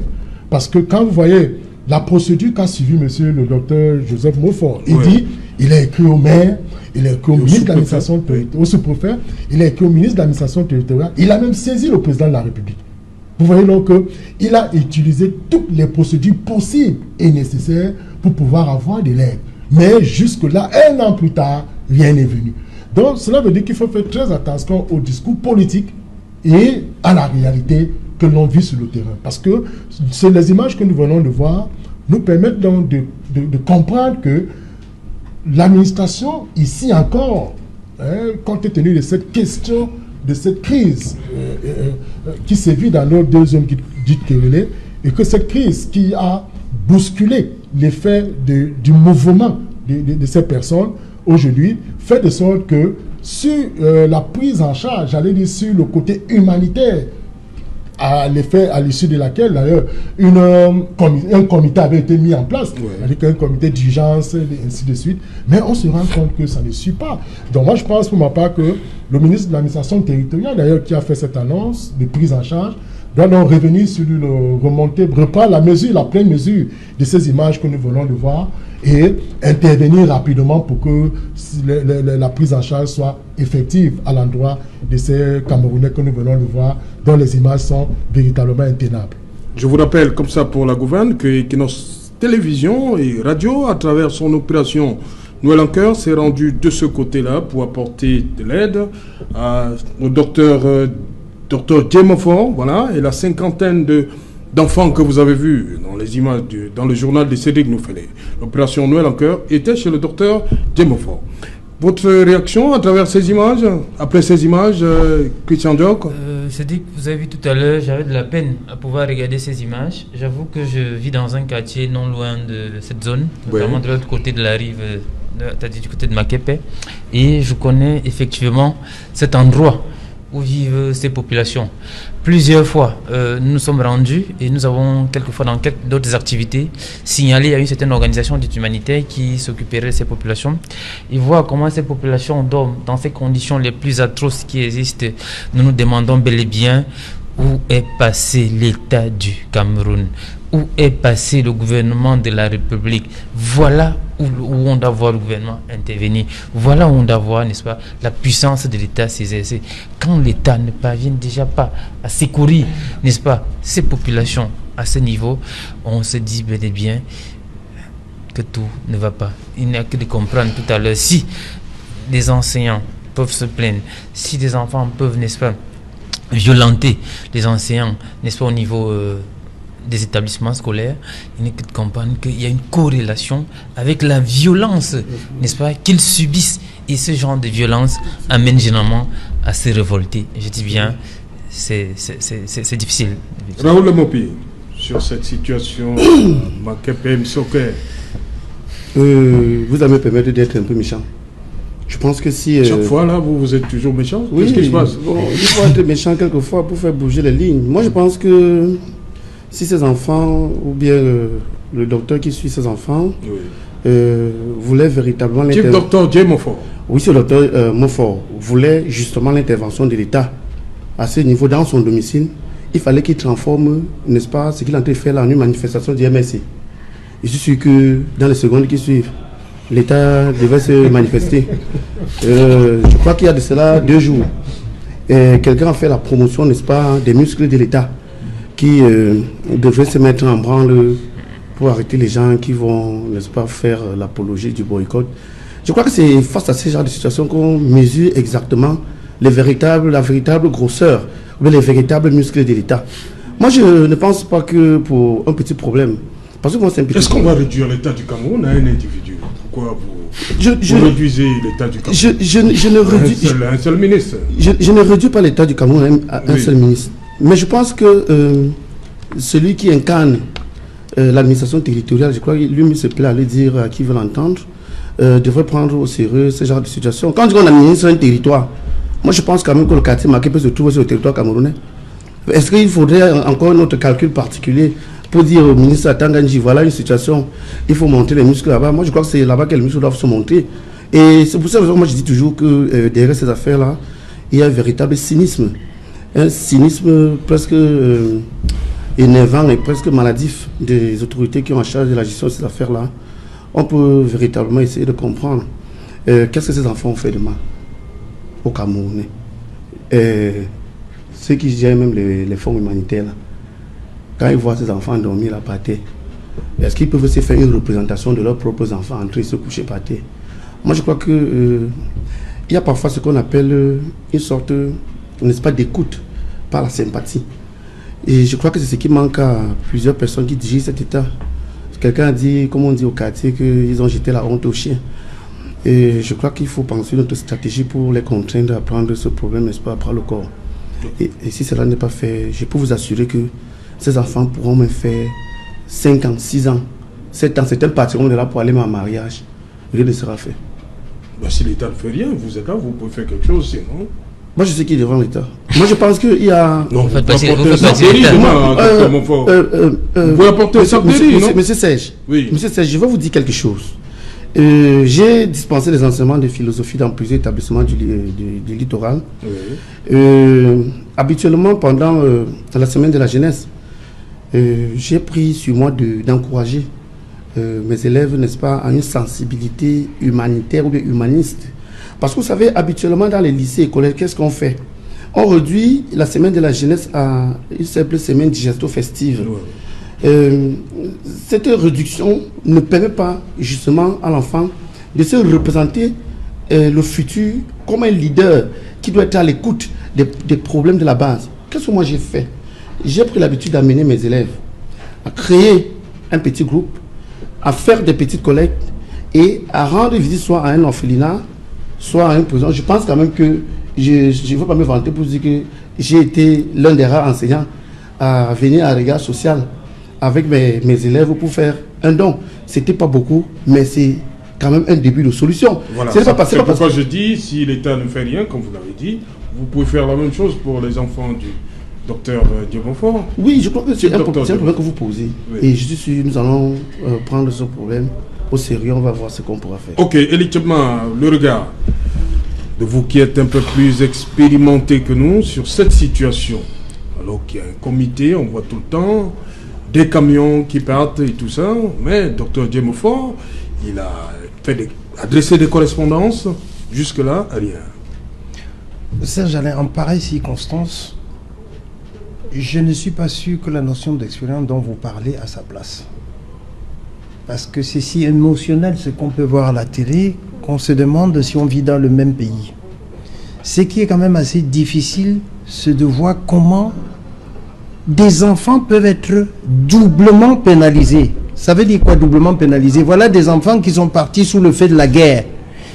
Speaker 3: Parce que quand vous voyez la procédure qu'a suivi monsieur le docteur Joseph Montfort, il dit, il a écrit au maire, il a écrit au ministre de l'administration territoriale, au sous-préfet, il a écrit au ministre de l'administration territoriale, il a même saisi le président de la République. Vous voyez donc qu'il a utilisé toutes les procédures possibles et nécessaires pour pouvoir avoir de l'aide. Mais jusque-là, 1 an plus tard, rien n'est venu. Donc cela veut dire qu'il faut faire très attention au discours politique et à la réalité que l'on vit sur le terrain. Parce que les images que nous venons de voir nous permettent donc de comprendre que l'administration, ici encore, compte tenu de cette question, de cette crise qui sévit dans nos 2 zones dites querellées, et que cette crise qui a bousculé l'effet du mouvement de ces personnes, aujourd'hui, fait de sorte que sur la prise en charge, j'allais dire sur le côté humanitaire, à l'issue de laquelle, d'ailleurs, un comité avait été mis en place, avec un comité d'urgence, et ainsi de suite. Mais on se rend compte que ça ne suit pas. Donc moi, je pense pour ma part que le ministre de l'administration territoriale, d'ailleurs, qui a fait cette annonce de prise en charge, doit donc revenir sur reprendre la pleine mesure de ces images que nous venons de voir et intervenir rapidement pour que la prise en charge soit effective à l'endroit de ces Camerounais que nous venons de voir, dont les images sont véritablement intenables.
Speaker 1: Je vous rappelle, comme ça pour la gouverne, que Equinox Télévision et Radio, à travers son opération Noël en Cœur, s'est rendu de ce côté-là pour apporter de l'aide au docteur Djemofort, voilà, et la cinquantaine d'enfants que vous avez vus dans les images, dans le journal de Cédric Noufélé. L'opération Noël en Cœur était chez le docteur Djemofort. Votre réaction à travers ces images, après ces images, Christian Diok?
Speaker 2: Cédric, vous avez vu tout à l'heure, j'avais de la peine à pouvoir regarder ces images. J'avoue que je vis dans un quartier non loin de cette zone, notamment de l'autre côté de la rive, c'est-à-dire du côté de Makepe. Et je connais effectivement cet endroit où vivent ces populations. Plusieurs fois, nous nous sommes rendus et nous avons quelquefois dans d'autres activités signalé à une certaine organisation d'aide humanitaire qui s'occuperait de ces populations et voir comment ces populations dorment dans ces conditions les plus atroces qui existent. Nous nous demandons bel et bien où est passé l'État du Cameroun, où est passé le gouvernement de la République. Voilà où on doit voir le gouvernement intervenir. Voilà où on doit voir, n'est-ce pas, la puissance de l'État s'exercer. Quand l'État ne parvient déjà pas à secourir, n'est-ce pas, ces populations à ce niveau, on se dit bel et bien que tout ne va pas. Il n'y a que de comprendre tout à l'heure. Si des enseignants peuvent se plaindre, si des enfants peuvent, n'est-ce pas, violenter les enseignants, n'est-ce pas, au niveau des établissements scolaires, il n'est que de comprendre qu'il y a une corrélation avec la violence, n'est-ce pas, qu'ils subissent. Et ce genre de violence amène généralement à se révolter. Je dis bien, c'est difficile.
Speaker 1: Raoul Lemopi, sur cette situation, Makepem Soker.
Speaker 5: Vous allez me permettre d'être un peu méchant. Je pense que si...
Speaker 1: Chaque fois, là, vous êtes toujours méchant.
Speaker 5: Oui,
Speaker 1: qu'est-ce qui se passe?
Speaker 5: Bon, il faut être méchant quelquefois pour faire bouger les lignes. Moi, je pense que si ces enfants, ou bien le docteur qui suit ces enfants, voulait véritablement...
Speaker 1: Type docteur J. Montfort.
Speaker 5: Oui, c'est le docteur Montfort. Voulait justement l'intervention de l'État à ce niveau dans son domicile. Il fallait qu'il transforme, n'est-ce pas, ce qu'il est en train de faire là en une manifestation du MSC. Je suis sûr que dans les secondes qui suivent, l'État devait se manifester. Je crois qu'il y a de cela 2 jours. Quelqu'un a fait la promotion, n'est-ce pas, des muscles de l'État qui devraient se mettre en branle pour arrêter les gens qui vont, n'est-ce pas, faire l'apologie du boycott. Je crois que c'est face à ce genre de situation qu'on mesure exactement la véritable grosseur, ou les véritables muscles de l'État. Moi, je ne pense pas que pour un petit problème. Parce que moi, c'est un petit
Speaker 1: Est-ce qu'on va réduire l'État du Cameroun à un individu? Pourquoi vous réduisez l'État du Cameroun?
Speaker 5: Je ne réduis,
Speaker 1: un seul ministre.
Speaker 5: Je ne réduis pas l'État du Cameroun à un seul ministre. Mais je pense que celui qui incarne l'administration territoriale, je crois que lui se plaît à le dire à qui veut l'entendre, devrait prendre au sérieux ce genre de situation. Quand on administre un territoire, moi je pense quand même que le quartier Maké peut se trouver sur le territoire camerounais. Est-ce qu'il faudrait encore un autre calcul particulier pour dire au ministre Atanganji, voilà une situation, il faut montrer les muscles là-bas? Moi je crois que c'est là-bas que les muscles doivent se montrer. Et c'est pour ça que moi je dis toujours que derrière ces affaires-là, il y a un véritable cynisme. Un cynisme presque énervant et presque maladif des autorités qui ont en charge de la gestion de ces affaires-là. On peut véritablement essayer de comprendre qu'est-ce que ces enfants ont fait de mal au Cameroun. Ceux qui gèrent même les fonds humanitaires, là, quand ils voient ces enfants dormir là par terre, est-ce qu'ils peuvent se faire une représentation de leurs propres enfants en train de se coucher par terre? Moi je crois que il y a parfois ce qu'on appelle une sorte, n'est-ce pas, d'écoute par la sympathie. Et je crois que c'est ce qui manque à plusieurs personnes qui dirigent cet État. Quelqu'un a dit, comme on dit au quartier, qu'ils ont jeté la honte aux chiens. Et je crois qu'il faut penser notre stratégie pour les contraindre à prendre ce problème, n'est-ce pas, par le corps. Et si cela n'est pas fait, je peux vous assurer que ces enfants pourront même faire 5 ans, 6 ans, 7 ans. Certaines partiront de là pour aller en mariage. Rien ne sera fait.
Speaker 1: Ben, si l'État ne fait rien, vous êtes là, vous pouvez faire quelque chose, sinon...
Speaker 5: Moi, je sais qui est devant l'État. Moi, je pense qu'il y a...
Speaker 1: Non,
Speaker 2: vous faites pas
Speaker 1: vous apportez un Sapdéry, non?
Speaker 5: Monsieur Serge,
Speaker 1: oui.
Speaker 5: Monsieur Serge, je vais vous dire quelque chose. J'ai dispensé des enseignements de philosophie dans plusieurs établissements du littoral. Oui. Habituellement, pendant la semaine de la jeunesse, j'ai pris sur moi d'encourager mes élèves, n'est-ce pas, à une sensibilité humanitaire ou bien humaniste. Parce que vous savez, habituellement dans les lycées et collèges, qu'est-ce qu'on fait? On réduit la semaine de la jeunesse à une simple semaine digesto-festive. Ouais. Cette réduction ne permet pas justement à l'enfant de se représenter le futur comme un leader qui doit être à l'écoute des problèmes de la base. Qu'est-ce que moi j'ai fait? J'ai pris l'habitude d'amener mes élèves à créer un petit groupe, à faire des petites collectes et à rendre visite soit à un orphelinat, soit à un prison. Je pense quand même que je ne veux pas me vanter pour dire que j'ai été l'un des rares enseignants à venir à regard social avec mes élèves pour faire un don. C'était pas beaucoup, mais c'est quand même un début de solution.
Speaker 1: Voilà, c'est pourquoi je dis, si l'État ne fait rien, comme vous l'avez dit, vous pouvez faire la même chose pour les enfants du docteur Diomofort.
Speaker 5: Oui, je crois que c'est un problème que vous posez. Oui. Et je suis sûr que nous allons prendre ce problème au sérieux, on va voir ce qu'on pourra faire.
Speaker 1: Ok, électement, le regard de vous qui êtes un peu plus expérimenté que nous sur cette situation. Alors qu'il y a un comité, on voit tout le temps, des camions qui partent et tout ça, mais Dr Diomofort, il a adressé des correspondances, jusque-là, rien.
Speaker 4: Serge Alain, en pareille circonstance, je ne suis pas sûr que la notion d'expérience dont vous parlez a sa place. Parce que c'est si émotionnel ce qu'on peut voir à la télé qu'on se demande si on vit dans le même pays. Ce qui est quand même assez difficile, c'est de voir comment des enfants peuvent être doublement pénalisés. Ça veut dire quoi, doublement pénalisés? Voilà des enfants qui sont partis sous le fait de la guerre,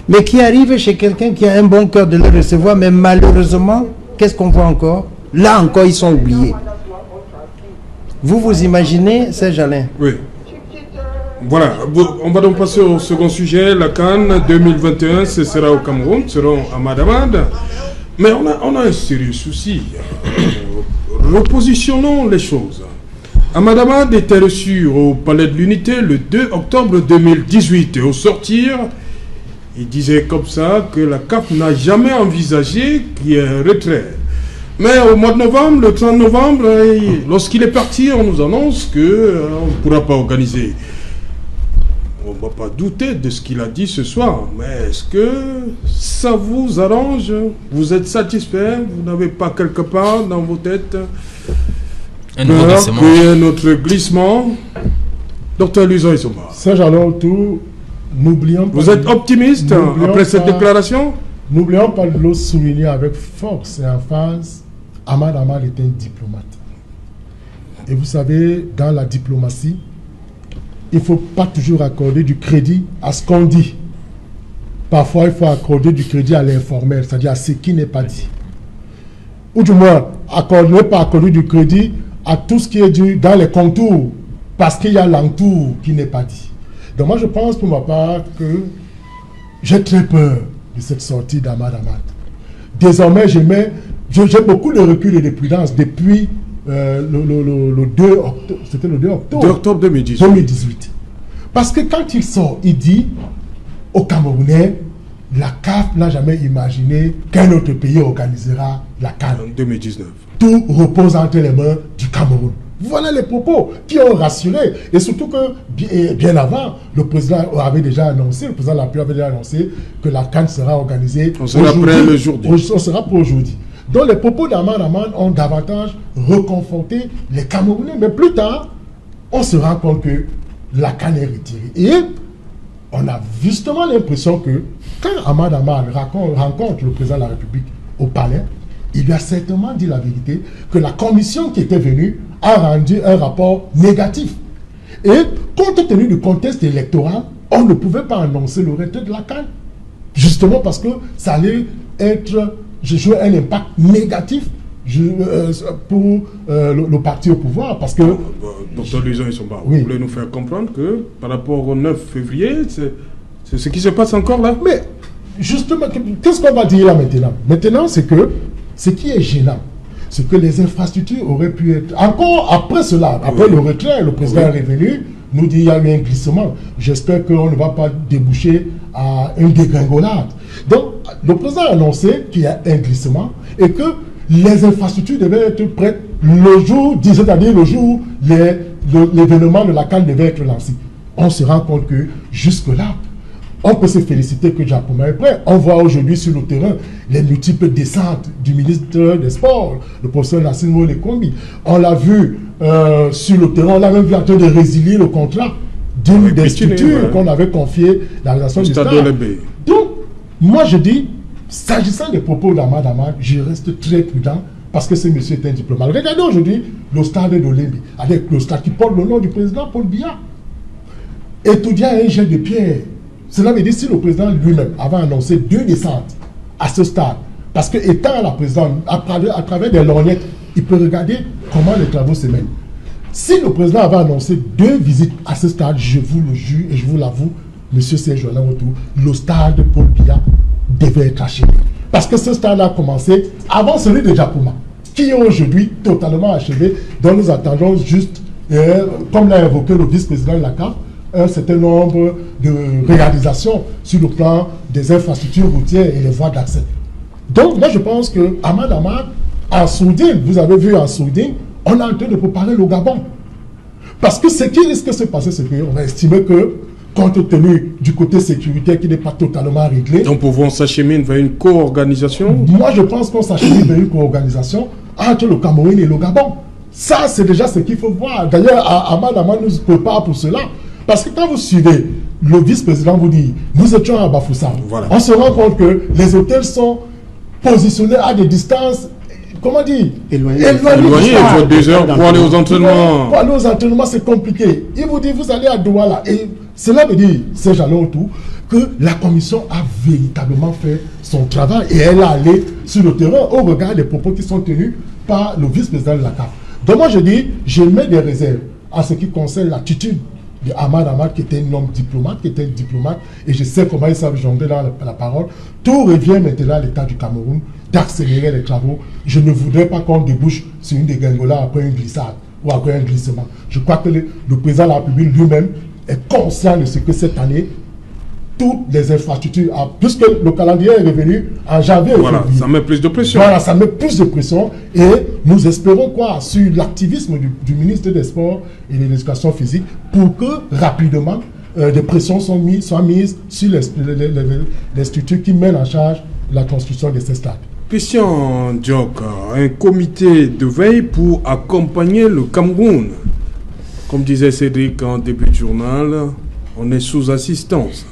Speaker 4: mais qui arrivent chez quelqu'un qui a un bon cœur de les recevoir, mais malheureusement, qu'est-ce qu'on voit encore? Là encore, ils sont oubliés. Vous imaginez, Serge Alain?
Speaker 1: Oui. Voilà, on va donc passer au second sujet. La CAN 2021, ce sera au Cameroun, seront à Madamad. Mais on a un sérieux souci. Repositionnons les choses. Ahmad Ahmad était reçu au Palais de l'Unité le 2 octobre 2018 et au sortir, il disait comme ça que la CAF n'a jamais envisagé qu'il y ait un retrait. Mais au mois de novembre, le 30 novembre, lorsqu'il est parti, on nous annonce qu'on ne pourra pas organiser. On ne va pas douter de ce qu'il a dit ce soir, mais est-ce que ça vous arrange? Vous êtes satisfait? Vous n'avez pas quelque part dans vos têtes un autre glissement? Docteur Luison Isoma.
Speaker 3: Serge Alain Autou, n'oublions pas...
Speaker 1: Vous êtes optimiste après cette déclaration?
Speaker 3: N'oublions pas de le souligner avec force et emphase, Ahmad Ahmad est un diplomate. Et vous savez, dans la diplomatie, il ne faut pas toujours accorder du crédit à ce qu'on dit. Parfois, il faut accorder du crédit à l'informel, c'est-à-dire à ce qui n'est pas dit. Ou du moins, ne pas accorder du crédit à tout ce qui est dit dans les contours, parce qu'il y a l'entour qui n'est pas dit. Donc moi, je pense pour ma part que j'ai très peur de cette sortie d'Ahmad Ahmad. Désormais, j'ai beaucoup de recul et de prudence depuis le 2 octobre, c'était le 2 octobre,
Speaker 1: 2 octobre 2018.
Speaker 3: Parce que quand il sort, il dit aux Camerounais, la CAF n'a jamais imaginé qu'un autre pays organisera la CAN.
Speaker 1: En 2019.
Speaker 3: Tout repose entre les mains du Cameroun. Voilà les propos qui ont rassuré. Et surtout que, bien avant, le président avait déjà annoncé, le président de la République avait déjà annoncé que la CAN sera organisée.
Speaker 1: On sera prêt le jour D.
Speaker 3: On sera pour aujourd'hui. Donc les propos d'Ahmad Ahmad ont davantage reconforté les Camerounais. Mais plus tard, on se rend compte que la CAN est retirée. Et on a justement l'impression que quand Ahmad Ahmad rencontre le président de la République au palais, il lui a certainement dit la vérité que la commission qui était venue a rendu un rapport négatif. Et compte tenu du contexte électoral, on ne pouvait pas annoncer le retrait de la CAN. Justement parce que ça allait jouer un impact négatif pour le parti au pouvoir. Parce que...
Speaker 1: Docteur Luison Isoma, vous voulez nous faire comprendre que par rapport au 9 février, c'est ce qui se passe encore là?
Speaker 3: Mais justement, qu'est-ce qu'on va dire là maintenant? Maintenant, c'est que ce qui est gênant, c'est que les infrastructures auraient pu être... Encore après cela, après le retrait, le président est revenu, nous dit qu'il y a eu un glissement. J'espère qu'on ne va pas déboucher à une dégringolade. Donc, le président a annoncé qu'il y a un glissement et que les infrastructures devaient être prêtes le jour, c'est-à-dire le jour où l'événement de la CAN devait être lancé. On se rend compte que jusque-là, on peut se féliciter que Japoma est prêt. On voit aujourd'hui sur le terrain les multiples descentes du ministre des Sports, le professeur Nassine Molekombi. On l'a vu sur le terrain, on l'a même vu en train de résilier le contrat d'une des structures qu'on avait confié la réalisation du stade. Donc, moi je dis, s'agissant des propos d'Ahmad Ahmad, je reste très prudent parce que ce monsieur est un diplomate. Regardez aujourd'hui le stade de l'Olimbi, avec le stade qui porte le nom du président Paul Biya. Étudiant un jet de pierre. Cela veut dire si le président lui-même avait annoncé 2 descentes à ce stade, parce que étant à la présidence, à travers des lorgnettes, il peut regarder comment les travaux se mènent. Si le président avait annoncé 2 visites à ce stade, je vous le jure et je vous l'avoue, monsieur Serge Alain Autou, le stade Paul Biya devait être achevé. Parce que ce stade a commencé avant celui de Japoma, qui est aujourd'hui totalement achevé, dont nous attendons juste, comme l'a évoqué le vice-président de la CAF, un certain nombre de réalisations sur le plan des infrastructures routières et les voies d'accès. Donc, moi, je pense que Ahmad Ahmad, en Sourdine, vous avez vu en Sourdine, on est en train de préparer le Gabon. Parce que ce qui risque de se passer, c'est qu'on va estimer que, compte tenu du côté sécuritaire qui n'est pas totalement réglé...
Speaker 1: Donc, pour vous, on s'achemine vers une co-organisation?
Speaker 3: Moi, je pense qu'on s'achemine vers une co-organisation entre le Cameroun et le Gabon. Ça, c'est déjà ce qu'il faut voir. D'ailleurs, Ahmad Ahmad nous prépare pour cela. Parce que quand vous suivez, le vice-président vous dit, nous étions à Bafoussam. Voilà. On se rend compte que les hôtels sont positionnés à des distances comment dire,
Speaker 5: éloigné.
Speaker 1: Il faut 2 heures pour aller aux entraînements.
Speaker 3: Pour aller aux entraînements, c'est compliqué. Il vous dit, vous allez à Douala. Et cela veut dire, ces gens-là autour, que la commission a véritablement fait son travail et elle a allé sur le terrain au regard des propos qui sont tenus par le vice-président de la CAF. Donc moi je dis, je mets des réserves à ce qui concerne l'attitude de Ahmad, qui était un homme diplomate, et je sais comment il savait jongler dans la parole. Tout revient maintenant à l'État du Cameroun d'accélérer les travaux. Je ne voudrais pas qu'on débouche sur une dégringolade après une glissade ou après un glissement. Je crois que le président de la République lui-même est conscient de ce que cette année, toutes les infrastructures, puisque le calendrier est revenu en janvier.
Speaker 1: Voilà, ça met plus de pression.
Speaker 3: Voilà, ça met plus de pression et nous espérons quoi sur l'activisme du ministre des Sports et de l'Éducation physique pour que rapidement des pressions soient mises sur les structures qui mènent en charge la construction de ces stades.
Speaker 1: Christian Diok, un comité de veille pour accompagner le Cameroun. Comme disait Cédric en début de journal, on est sous assistance.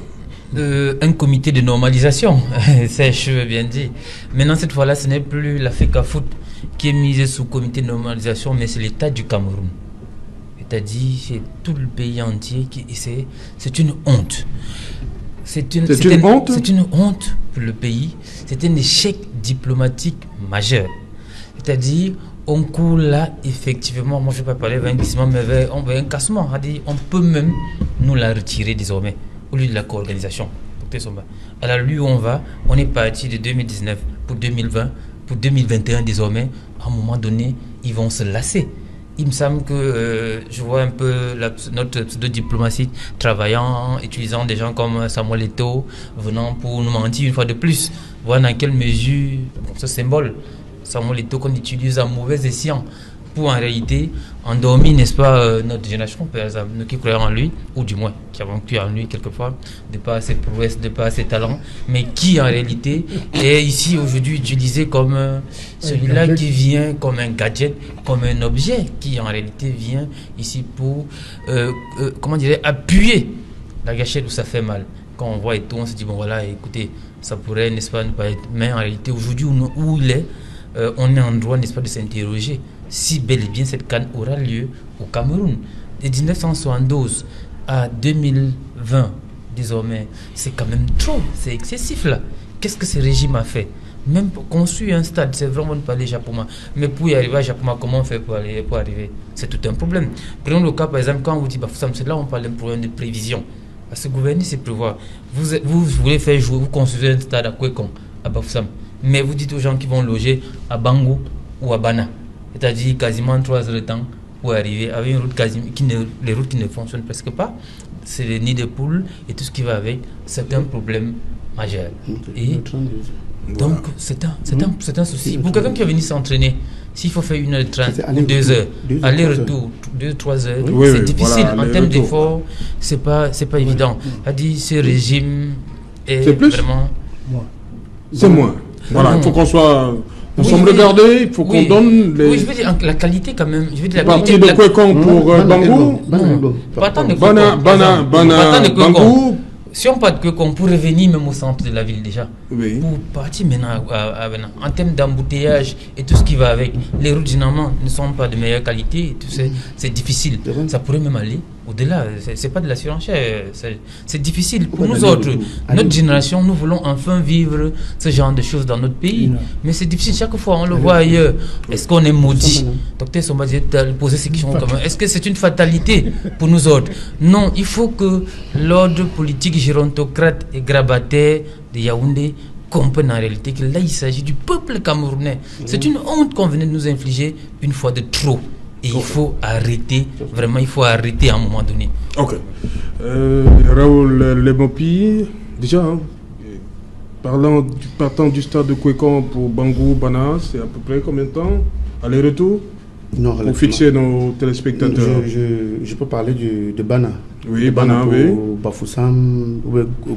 Speaker 2: Un comité de normalisation, c'est bien dit. Maintenant, cette fois-là, ce n'est plus l'Africa Foot qui est mise sous comité de normalisation, mais c'est l'État du Cameroun. C'est-à-dire, c'est tout le pays entier qui essaie. C'est une honte. C'est une honte. C'est une honte pour le pays. C'est un échec diplomatique majeur. C'est-à-dire, on court là, effectivement, moi je ne vais pas parler d'un glissement, mais vers un cassement. On peut même nous la retirer désormais, au lieu de la co-organisation. Alors lui où on va, on est parti de 2019 pour 2020, pour 2021 désormais. À un moment donné, ils vont se lasser. Il me semble que je vois un peu notre pseudo-diplomatie travaillant, utilisant des gens comme Samuel Eto'o, venant pour nous mentir une fois de plus. Voir dans quelle mesure, ce symbole, Samuel Eto'o qu'on utilise à mauvais escient pour en réalité endormir, n'est-ce pas, notre génération, par exemple, nous qui croyons en lui, ou du moins qui avons cru en lui quelquefois, de par ses prouesses, de par ses talents, mais qui en réalité est ici aujourd'hui utilisé comme celui-là qui vient comme un gadget, comme un objet, qui en réalité vient ici pour, appuyer la gâchette où ça fait mal. Quand on voit et tout, on se dit, bon voilà, écoutez, ça pourrait, n'est-ce pas, ne pas être, mais en réalité aujourd'hui où il est, on est en droit, n'est-ce pas, de s'interroger si bel et bien cette CAN aura lieu au Cameroun. De 1972 à 2020, désormais, c'est quand même trop, c'est excessif là. Qu'est-ce que ce régime a fait? Même pour construire un stade, c'est vraiment de parler Japoma. Mais pour y arriver à Japoma, comment on fait pour arriver? C'est tout un problème. Prenons le cas, par exemple, quand on vous dit, c'est là on parle d'un problème de prévision. Parce que gouverner, c'est prévoir. Vous voulez faire jouer, vous construisez un stade à Kwekon, à Bafoussam. Mais vous dites aux gens qui vont loger à Bangou ou à Bana. C'est-à-dire quasiment 3 heures de temps pour arriver avec une route les routes qui ne fonctionnent presque pas. C'est les nids de poules et tout ce qui va avec. C'est un problème majeur. Et donc, c'est un souci. Pour quelqu'un qui est venu s'entraîner, s'il faut faire 1h30 ou 2 heures, aller-retour, 2-3 heures,
Speaker 1: oui,
Speaker 2: c'est difficile.
Speaker 1: Voilà,
Speaker 2: en termes d'effort, c'est pas évident. C'est-à-dire, ce régime est vraiment...
Speaker 1: C'est moins. Voilà, il faut qu'on soit... Nous sommes regardés, il faut qu'on donne les...
Speaker 2: Oui, je veux dire la qualité quand même. Je veux dire la
Speaker 1: qualité de Kwekon pour Bangou.
Speaker 2: Pas tant de
Speaker 1: Bangou.
Speaker 2: Si on parle de Kwekon, pour revenir même au centre de la ville déjà,
Speaker 1: oui.
Speaker 2: Pour partir maintenant en termes d'embouteillage et tout ce qui va avec, les routes généralement ne sont pas de meilleure qualité, c'est difficile. Ça pourrait même aller au-delà, c'est pas de la surenchère, c'est difficile pour nous autres. Notre génération, nous voulons enfin vivre ce genre de choses dans notre pays, mais c'est difficile chaque fois, on le voit ailleurs. Est-ce qu'on est maudit? Docteur Somba disait, poser ces questions comme est-ce que c'est une fatalité pour nous autres? Non, il faut que l'ordre politique gérontocrate et grabataire de Yaoundé comprenne en réalité que là il s'agit du peuple camerounais. C'est une honte qu'on venait de nous infliger une fois de trop. Et il faut arrêter, vraiment il faut arrêter à un moment donné.
Speaker 1: Ok. Raoul Lemopi, déjà, partant du stade de Kwekon pour Bangou, Bana, c'est à peu près combien de temps? Aller-retour?
Speaker 5: Non,
Speaker 1: pour fixer nos téléspectateurs.
Speaker 5: Je peux parler de Bana.
Speaker 1: Oui, Bana, oui.
Speaker 5: Bafoussam,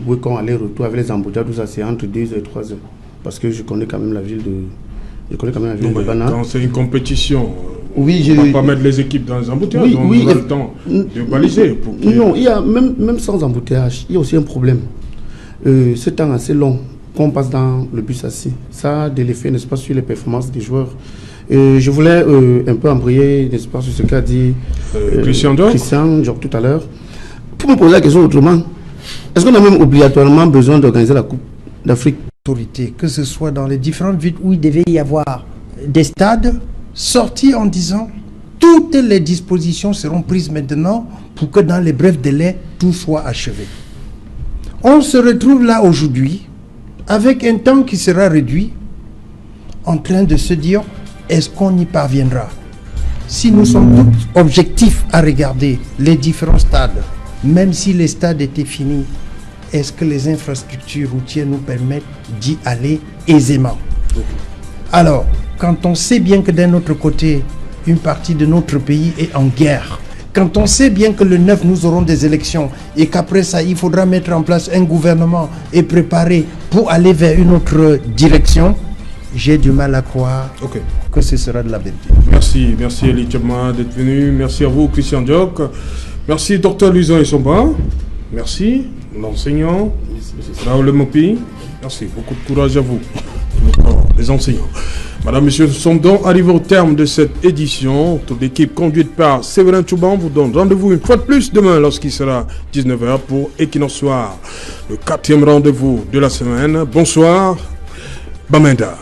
Speaker 5: Kwekon, aller-retour avec les embouteillages, tout ça, c'est entre 2 et 3 heures. Parce que je connais quand même la ville de Bana.
Speaker 1: Quand c'est une compétition,
Speaker 5: oui,
Speaker 1: on ne va pas mettre les équipes dans les embouteillages, on a le temps de baliser.
Speaker 5: Non, il y a même sans embouteillage, il y a aussi un problème. Ce temps assez long qu'on passe dans le bus assis, ça a de l'effet, n'est-ce pas, sur les performances des joueurs. Je voulais un peu embrayer, n'est-ce pas, sur ce qu'a dit
Speaker 1: Christian
Speaker 5: Diop tout à l'heure. Pour me poser la question autrement, est-ce qu'on a même obligatoirement besoin d'organiser la Coupe d'Afrique?
Speaker 4: Que ce soit dans les différentes villes où il devait y avoir des stades, sortis en disant toutes les dispositions seront prises maintenant pour que dans les brefs délais, tout soit achevé. On se retrouve là aujourd'hui avec un temps qui sera réduit, en train de se dire, est-ce qu'on y parviendra? Si nous sommes tous objectifs à regarder les différents stades, même si les stades étaient finis, est-ce que les infrastructures routières nous permettent d'y aller aisément? Alors, quand on sait bien que d'un autre côté, une partie de notre pays est en guerre, quand on sait bien que le 9, nous aurons des élections et qu'après ça, il faudra mettre en place un gouvernement et préparer pour aller vers une autre direction, j'ai du mal à croire que ce sera de la vérité.
Speaker 1: Merci Elie Tchama d'être venu. Merci à vous, Christian Diop. Merci, Dr Luisan Essomba. Merci, l'enseignant. Raoul Mopi. Merci, beaucoup de courage à vous, les enseignants. Madame, Monsieur, nous sommes donc arrivés au terme de cette édition. Toute l'équipe conduite par Séverin Tchouban vous donne rendez-vous une fois de plus demain lorsqu'il sera 19h pour Equinox Soir, le 4e rendez-vous de la semaine. Bonsoir, Bamenda.